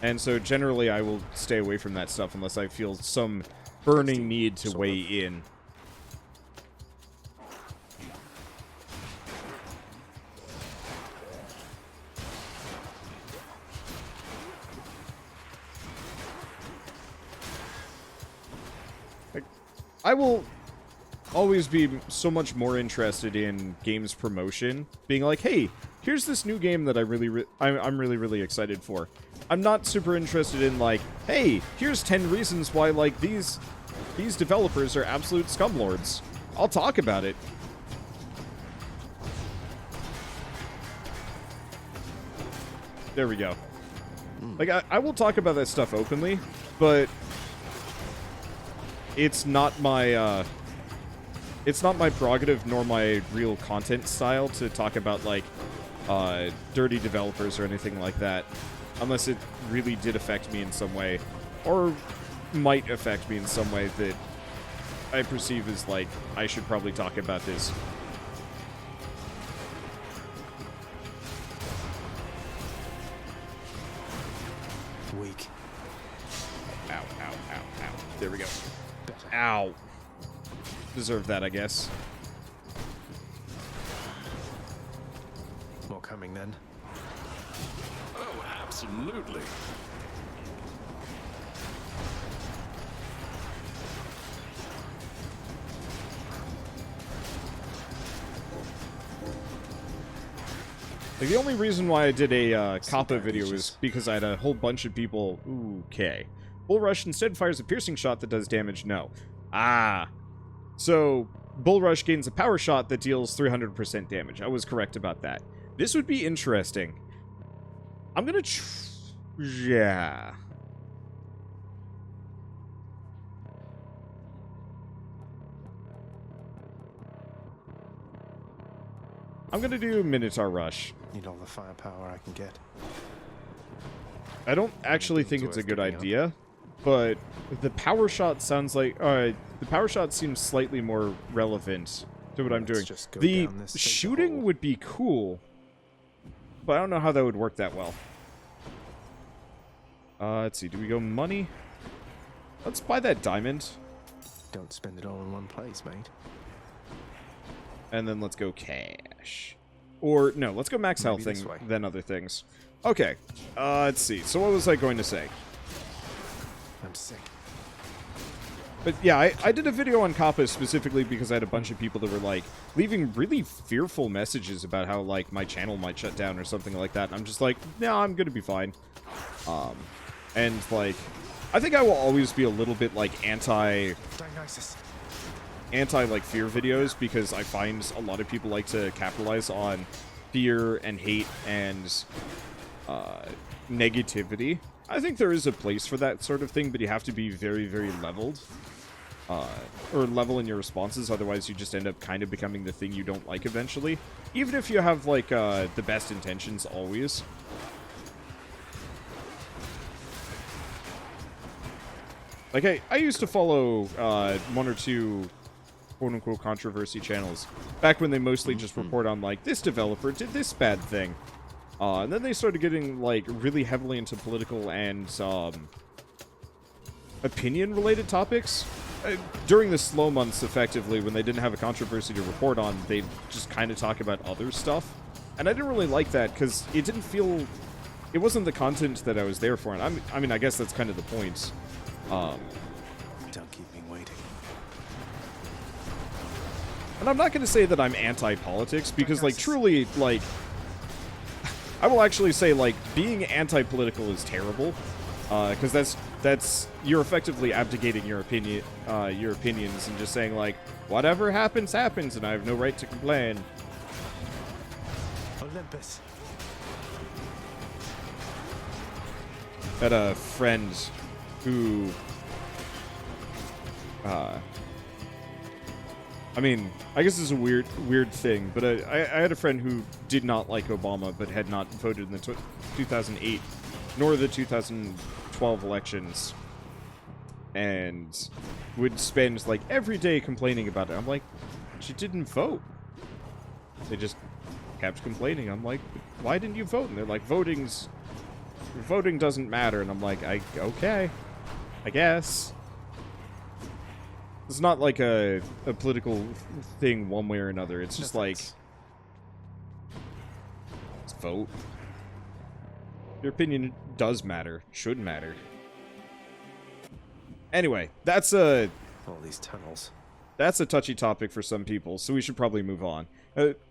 And so generally I will stay away from that stuff unless I feel some burning need to weigh in. I will always be so much more interested in games promotion, being like, hey, here's this new game that I'm really excited for. I'm not super interested in like, hey, here's 10 reasons why like these developers are absolute scumlords. I'll talk about it. There we go. Like I will talk about that stuff openly, but it's not my prerogative nor my real content style to talk about like dirty developers or anything like that, unless it really did affect me in some way, or might affect me in some way that I perceive as like I should probably talk about this. Weak. Ow, ow, ow, ow. There we go. Ow. Deserve that, I guess. More coming then. Oh, absolutely. Like, the only reason why I did a Kappa video is because I had a whole bunch of people... Okay. Bull Rush instead fires a piercing shot that does damage? No. Ah. So, Bull Rush gains a power shot that deals 300% damage. I was correct about that. This would be interesting. I'm gonna yeah. I'm gonna do Minotaur Rush. Need all the firepower I can get. I don't actually think it's a good idea, but the power shot sounds like... the power shot seems slightly more relevant to what I'm doing. The shooting would be cool, but I don't know how that would work that well. Let's see. Do we go money? Let's buy that diamond. Don't spend it all in one place, mate. And then let's go cash. Or, no, let's go max health thing, then other things. Okay. Let's see. So what was I going to say? I'm sick. But yeah, I did a video on Kappa specifically because I had a bunch of people that were like leaving really fearful messages about how like my channel might shut down or something like that. And I'm just like, no, I'm gonna be fine. And like, I think I will always be a little bit like anti like fear videos, because I find a lot of people like to capitalize on fear and hate and negativity. I think there is a place for that sort of thing, but you have to be very, very leveled. Or level in your responses, otherwise you just end up kind of becoming the thing you don't like eventually. Even if you have, like, the best intentions always. Like, I used to follow one or two quote-unquote controversy channels back when they mostly just report on, like, this developer did this bad thing. And then they started getting, like, really heavily into political and, opinion-related topics. During the slow months, effectively, when they didn't have a controversy to report on, they just kind of talk about other stuff. And I didn't really like that, because it didn't feel... It wasn't the content that I was there for, and I mean, I guess that's kind of the point. Don't keep me waiting. And I'm not going to say that I'm anti-politics, because, like, truly, like... I will actually say, like, being anti-political is terrible, because that's you're effectively abdicating your opinions and just saying, like, whatever happens, happens, and I have no right to complain. Olympus. Had a friend who, I mean, I guess it's a weird thing, but I had a friend who did not like Obama, but had not voted in the 2008 nor the 2012 elections, and would spend, like, every day complaining about it. I'm like, she didn't vote. They just kept complaining. I'm like, why didn't you vote? And they're like, voting doesn't matter. And I'm like, okay, I guess. It's not like a political thing one way or another. It's just like, let's vote. Your opinion does matter. Should matter. Anyway, that's all these tunnels. That's a touchy topic for some people, so we should probably move on.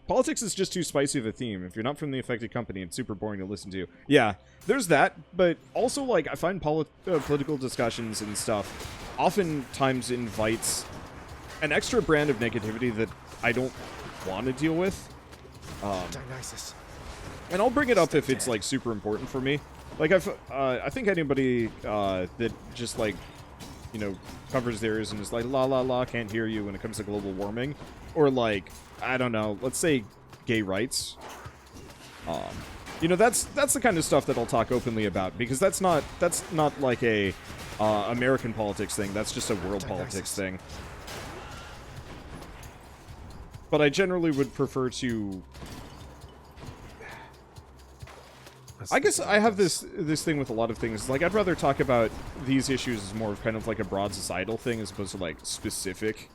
Politics is just too spicy of a theme. If you're not from the affected company, it's super boring to listen to. Yeah, there's that, but also, like, I find political discussions and stuff oftentimes invites an extra brand of negativity that I don't want to deal with. Dionysus. And I'll bring it up if it's, like, super important for me. Like, I think anybody that just, like, you know, covers their ears and is like, la la la, can't hear you when it comes to global warming. Or, like, I don't know, let's say gay rights. You know, that's the kind of stuff that I'll talk openly about, because that's not like a American politics thing. That's just a world politics thing. But I generally would prefer to... I guess I have this thing with a lot of things. Like, I'd rather talk about these issues as more of kind of like a broad societal thing as opposed to, like, specific.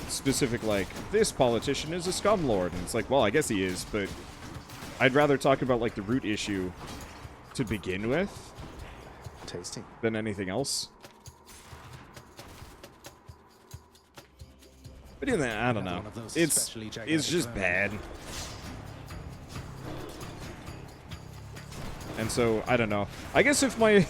Specific, like, this politician is a scumlord. And it's like, well, I guess he is, but I'd rather talk about, like, the root issue to begin with. Tasty. Than anything else. But even then, I don't know. It's just bad. And so, I don't know. I guess if my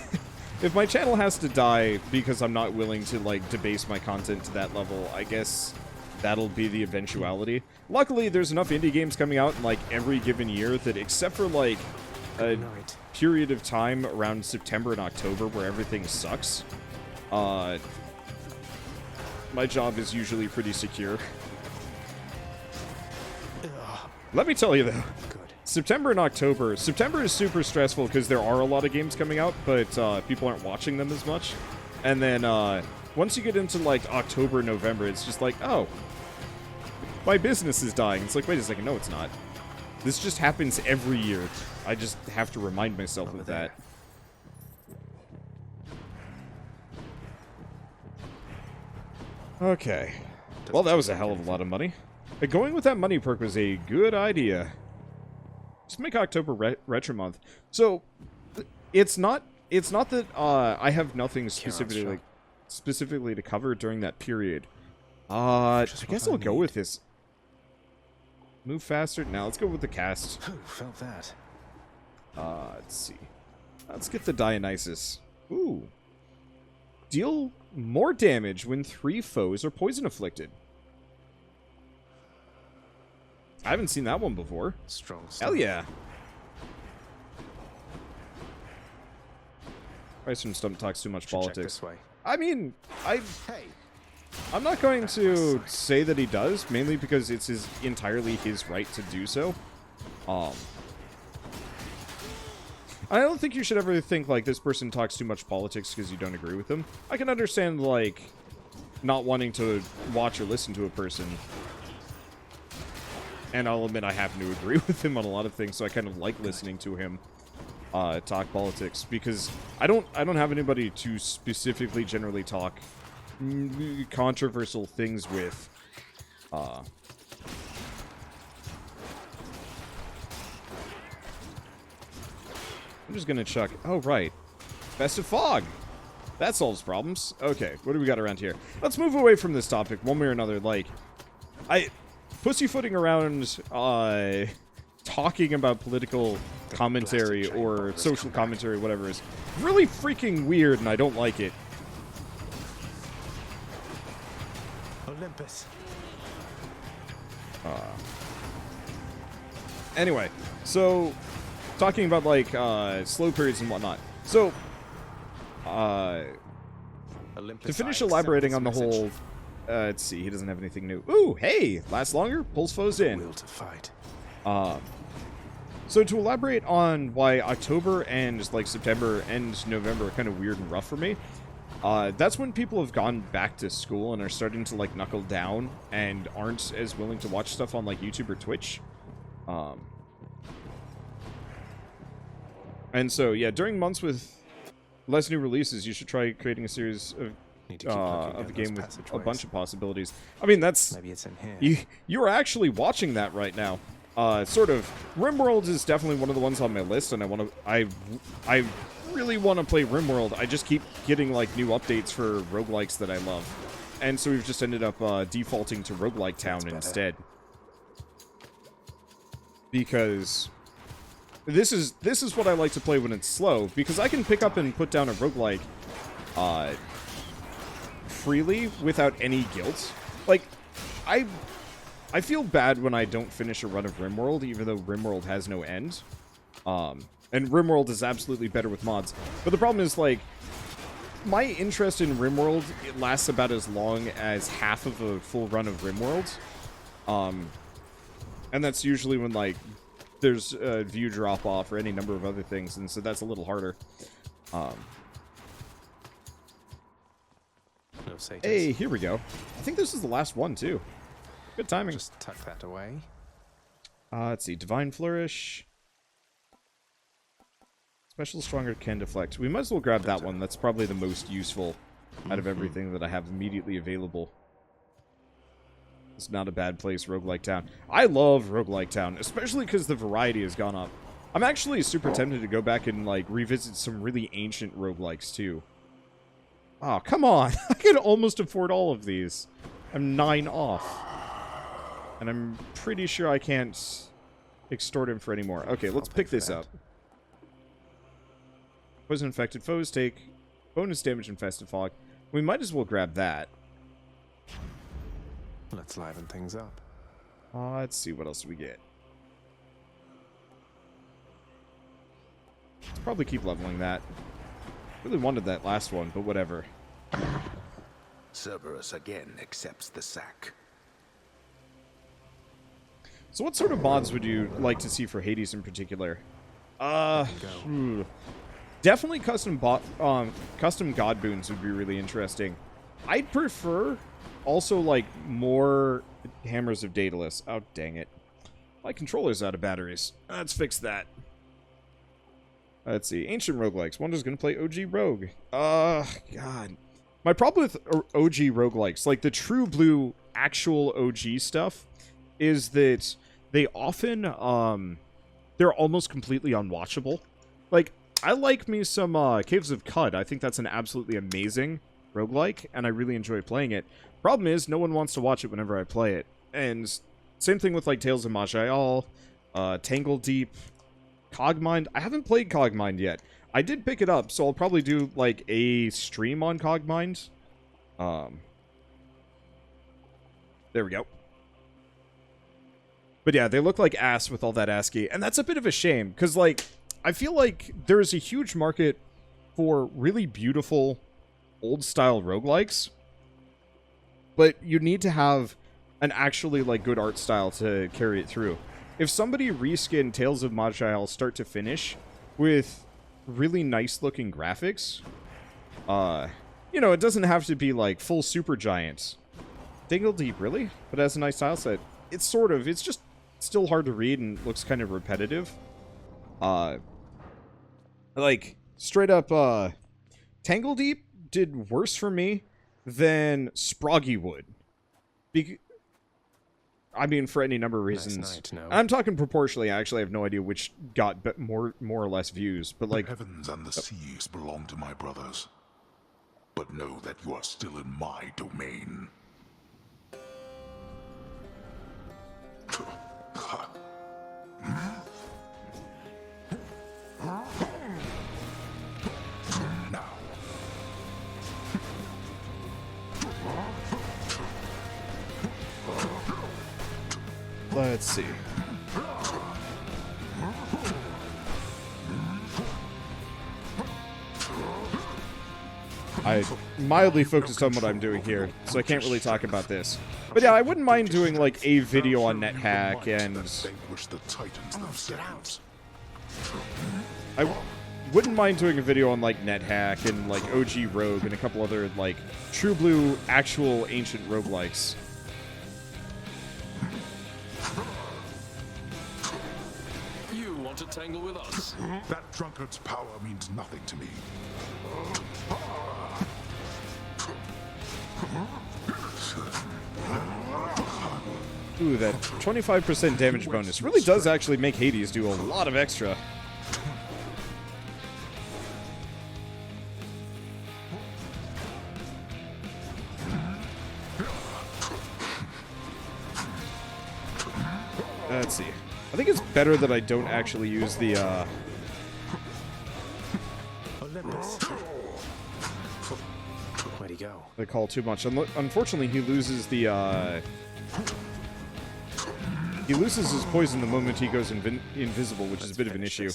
if my channel has to die because I'm not willing to, like, debase my content to that level, I guess that'll be the eventuality. Luckily, there's enough indie games coming out in, like, every given year that, except for, like, a period of time around September and October where everything sucks, my job is usually pretty secure. Let me tell you, though. September and October. September is super stressful because there are a lot of games coming out, but people aren't watching them as much. And then once you get into, like, October, November, it's just like, oh, my business is dying. It's like, wait a second, no, it's not. This just happens every year. I just have to remind myself of that. Okay. Well, that was a hell of a lot of money. Going with that money perk was a good idea. Just make October retro month. So, it's not that I have nothing specifically to cover during that period. I guess I'll go with this. Move faster. Now let's go with the cast. Who felt that? Let's see. Let's get the Dionysus. Ooh. Deal more damage when 3 foes are poison afflicted. I haven't seen that one before. Strong stuff. Hell yeah. Bryson Stump talks too much politics. This way. I mean, I'm not going to say that he does, mainly because it's entirely his right to do so. I don't think you should ever think, like, this person talks too much politics because you don't agree with them. I can understand, like, not wanting to watch or listen to a person And I'll admit I happen to agree with him on a lot of things, so I kind of like listening to him talk politics, because I don't have anybody to specifically generally talk controversial things with. I'm just gonna chuck. Oh, right. Best of fog. That solves problems. Okay, what do we got around here? Let's move away from this topic one way or another. Like, pussyfooting around talking about political commentary or social commentary, whatever, is really freaking weird, and I don't like it. Olympus. Anyway, so talking about like slow periods and whatnot. So to finish elaborating on the whole, let's see, he doesn't have anything new. Ooh, hey, lasts longer, pulls foes in. Will to fight. So to elaborate on why October and like September and November are kind of weird and rough for me, that's when people have gone back to school and are starting to like knuckle down and aren't as willing to watch stuff on like YouTube or Twitch. And so yeah, during months with less new releases, you should try creating a series of a game with a bunch of possibilities. I mean, that's maybe it's in here. You're actually watching that right now. Sort of. RimWorld is definitely one of the ones on my list, and I really want to play RimWorld. I just keep getting like new updates for roguelikes that I love, and so we've just ended up defaulting to Roguelike Town instead. Because this is what I like to play when it's slow, because I can pick up and put down a roguelike freely without any guilt. Like, I feel bad when I don't finish a run of RimWorld, even though RimWorld has no end. And RimWorld is absolutely better with mods. But the problem is, like, my interest in RimWorld, it lasts about as long as half of a full run of RimWorld. And that's usually when, like, there's a view drop-off or any number of other things, and so that's a little harder. Hey, here we go. I think this is the last one, too. Good timing. Just tuck that away. Let's see. Divine Flourish. Special Stronger can deflect. We might as well grab that one. That's probably the most useful out of everything that I have immediately available. It's not a bad place, Roguelike Town. I love Roguelike Town, especially because the variety has gone up. I'm actually super tempted to go back and, like, revisit some really ancient roguelikes, too. Oh, come on! I could almost afford all of these. I'm 9 off. And I'm pretty sure I can't extort him for any more. Okay, let's pick this up. Poison infected foes take bonus damage infested fog. We might as well grab that. Let's liven things up. Let's see what else we get. Let's probably keep leveling that. Really wanted that last one, but whatever. Cerberus again accepts the sack. So what sort of mods would you like to see for Hades in particular? Definitely custom god boons would be really interesting. I'd prefer also like more Hammers of Daedalus. Oh, dang it. My controller's out of batteries. Let's fix that. Let's see. Ancient roguelikes. Wonder's gonna play OG Rogue. God. My problem with OG roguelikes, like the true blue actual OG stuff, is that they often, they're almost completely unwatchable. Like, I like me some Caves of Cud. I think that's an absolutely amazing roguelike, and I really enjoy playing it. Problem is, no one wants to watch it whenever I play it. And same thing with, like, Tales of Maj'Eyal, Tangle Deep, Cogmind. I haven't played Cogmind yet. I did pick it up, so I'll probably do, like, a stream on Cogmind. There we go. But yeah, they look like ass with all that ASCII, and that's a bit of a shame, because, like, I feel like there is a huge market for really beautiful, old-style roguelikes, but you need to have an actually, like, good art style to carry it through. If somebody reskinned Tales of Maj'Eyal start to finish with really nice-looking graphics, you know, it doesn't have to be, like, full Supergiant. Dingle Deep, really? But has a nice style set. It's sort of, it's still hard to read and looks kind of repetitive. Like, straight up, Tangle Deep did worse for me than Sproggy would. I mean, for any number of reasons. Nice night, no? I'm talking proportionally. I actually have no idea which got more or less views, but like... The heavens and the seas belong to my brothers. But know that you are still in my domain. Now. Let's see. I mildly focused on what I'm doing here, so I can't really talk about this. But yeah, I wouldn't mind doing like a video on NetHack and... I wouldn't mind doing a video on like NetHack and like OG Rogue and a couple other like true blue actual ancient roguelikes. You want to tangle with us? That drunkard's power means nothing to me. Ooh, that 25% damage bonus really does actually make Hades do a lot of extra. Let's see. I think it's better that I don't actually use the, Olympus. Where'd he go? the call too much. Unfortunately, he loses the, he loses his poison the moment he goes invisible, which is a bit of an issue.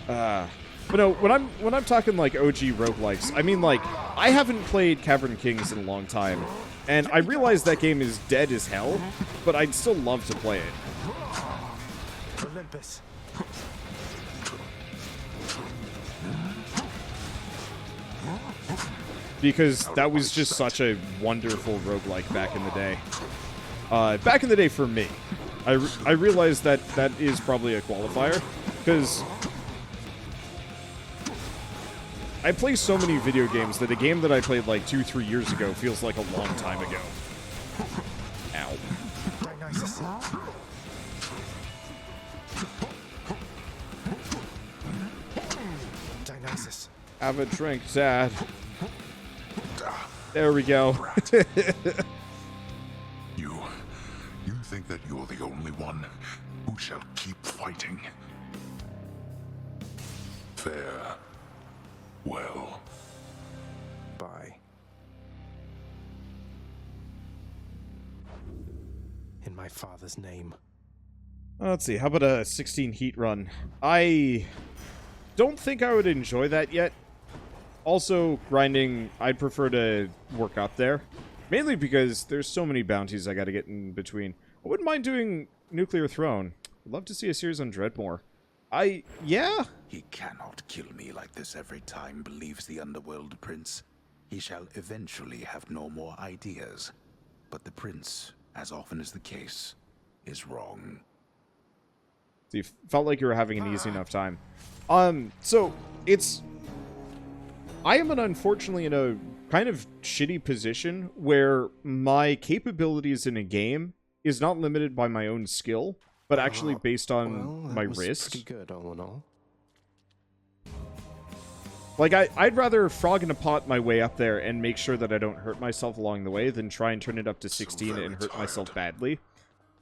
But no, when I'm talking like OG roguelikes, I mean like I haven't played Cavern Kings in a long time, and I realize that game is dead as hell, but I'd still love to play it. Olympus. Because that was just such a wonderful roguelike back in the day. Back in the day for me. I realize that that is probably a qualifier, because I play so many video games that a game that I played like 2-3 years ago feels like a long time ago. Ow. Dionysus. Dionysus. Have a drink, Dad. There we go. You think that you're the only one who shall keep fighting? Fair. Well. Bye. In my father's name. Let's see, how about a 16 heat run? I don't think I would enjoy that yet. Also, grinding, I'd prefer to work up there. Mainly because there's so many bounties I gotta get in between. I wouldn't mind doing Nuclear Throne. I'd love to see a series on Dreadmore. Yeah? He cannot kill me like this every time, believes the Underworld Prince. He shall eventually have no more ideas. But the Prince, as often is the case, is wrong. So you felt like you were having an easy enough time. So, it's... I am unfortunately in a kind of shitty position where my capabilities in a game is not limited by my own skill, but actually based on my wrist. Pretty good, all in all. Like, I'd rather frog in a pot my way up there and make sure that I don't hurt myself along the way than try and turn it up to 16 and hurt myself badly.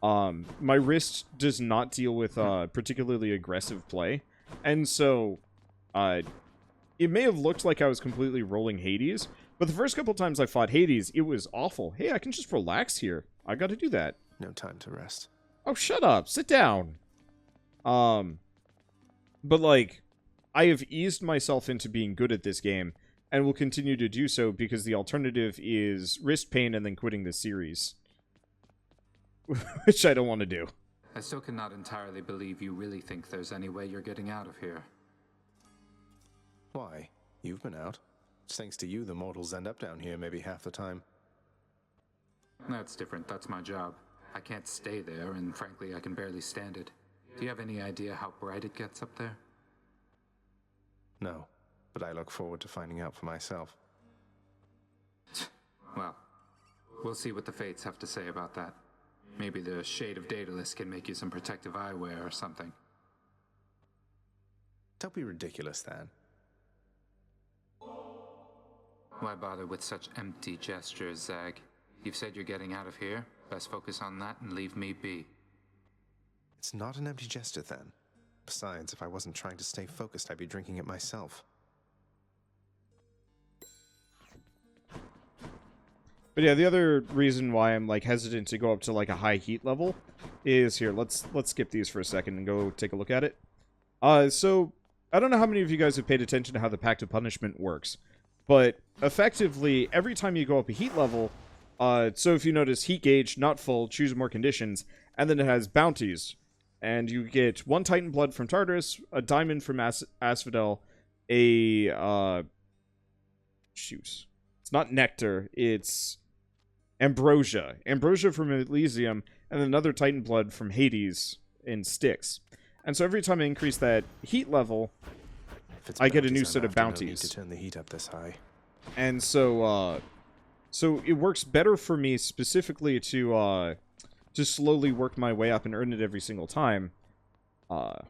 My wrist does not deal with particularly aggressive play, and so it may have looked like I was completely rolling Hades, but the first couple times I fought Hades, it was awful. Hey, I can just relax here. I gotta do that. No time to rest. Oh, shut up. Sit down. But, like, I have eased myself into being good at this game, and will continue to do so because the alternative is wrist pain and then quitting the series. Which I don't want to do. I still cannot entirely believe you really think there's any way you're getting out of here. Why? You've been out. It's thanks to you the mortals end up down here maybe half the time. That's different. That's my job. I can't stay there, and frankly, I can barely stand it. Do you have any idea how bright it gets up there? No, but I look forward to finding out for myself. Well, we'll see what the fates have to say about that. Maybe the shade of Daedalus can make you some protective eyewear or something. Don't be ridiculous, Than. Why bother with such empty gestures, Zag? You've said you're getting out of here. Best focus on that and leave me be. It's not an empty gesture, Than. Besides, if I wasn't trying to stay focused, I'd be drinking it myself. But yeah, the other reason why I'm like hesitant to go up to like a high heat level is here. Let's skip these for a second and go take a look at it. So I don't know how many of you guys have paid attention to how the Pact of Punishment works, but effectively every time you go up a heat level, so if you notice heat gauge not full, choose more conditions, and then it has bounties, and you get 1 Titan blood from Tartarus, a diamond from Asphodel, a shoot, it's not nectar, it's ambrosia from Elysium, and another Titan blood from Hades in Styx. And so every time I increase that heat level, I get a new set of bounties. No need to turn the heat up this high. And so, so it works better for me specifically to slowly work my way up and earn it every single time, on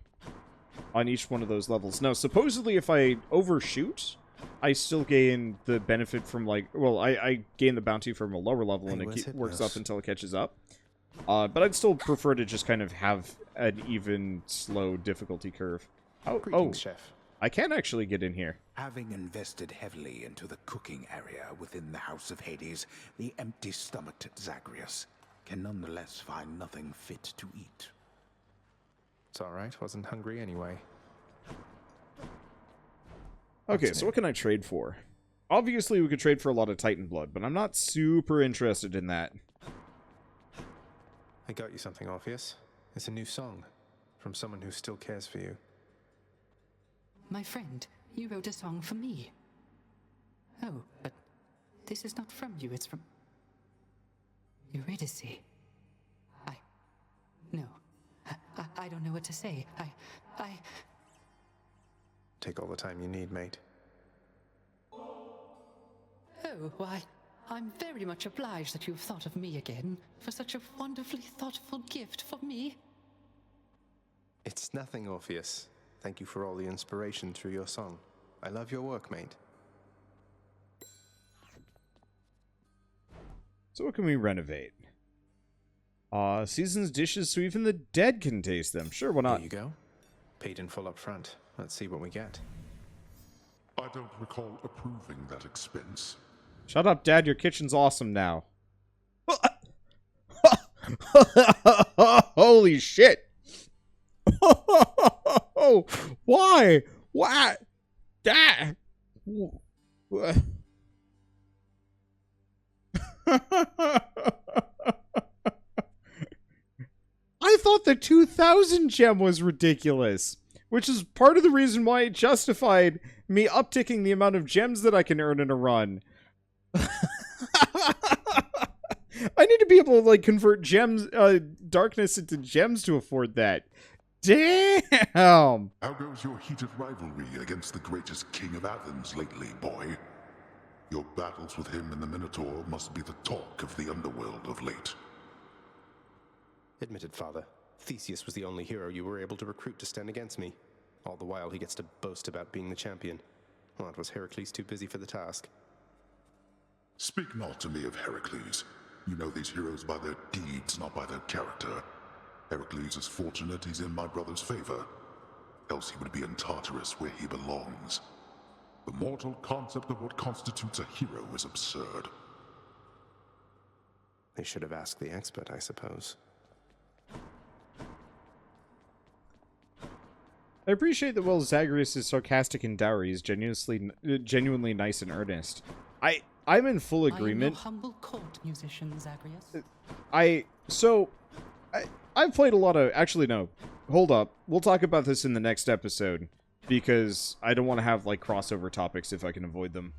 each one of those levels. Now, supposedly, if I overshoot, I still gain the benefit from, like, well, I gain the bounty from a lower level, and it works up until it catches up. But I'd still prefer to just kind of have an even, slow difficulty curve. Oh, Chef. I can actually get in here. Having invested heavily into the cooking area within the House of Hades, the empty-stomached Zagreus can nonetheless find nothing fit to eat. It's alright, wasn't hungry anyway. Okay, so what can I trade for? Obviously, we could trade for a lot of Titan blood, but I'm not super interested in that. I got you something, Orpheus. It's a new song, from someone who still cares for you. My friend, you wrote a song for me. Oh, but this is not from you, it's from Eurydice. I don't know what to say. Take all the time you need, mate. Oh, why, I'm very much obliged that you've thought of me again, for such a wonderfully thoughtful gift for me. It's nothing, Orpheus. Thank you for all the inspiration through your song. I love your work, mate. So what can we renovate? Season's dishes so even the dead can taste them. Sure, why not? There you go. Paid in full up front. Let's see what we get. I don't recall approving that expense. Shut up, Dad. Your kitchen's awesome now. Holy shit. Why? What? Dad. I thought the 2000 gem was ridiculous, which is part of the reason why it justified me upticking the amount of gems that I can earn in a run. I need to be able to, like, convert gems, darkness into gems to afford that. Damn! How goes your heated rivalry against the greatest king of Athens lately, boy? Your battles with him and the Minotaur must be the talk of the Underworld of late. Admitted, Father. Theseus was the only hero you were able to recruit to stand against me. All the while he gets to boast about being the champion. Well, it was Heracles too busy for the task. Speak not to me of Heracles. You know these heroes by their deeds, not by their character. Heracles is fortunate he's in my brother's favor. Else he would be in Tartarus where he belongs. The mortal concept of what constitutes a hero is absurd. They should have asked the expert, I suppose. I appreciate that while Zagreus is sarcastic and dour, he's genuinely nice and earnest. I'm in full agreement. I am your humble court musician, Zagreus. I've played a lot of... Actually, no. Hold up. We'll talk about this in the next episode, because I don't want to have, like, crossover topics if I can avoid them.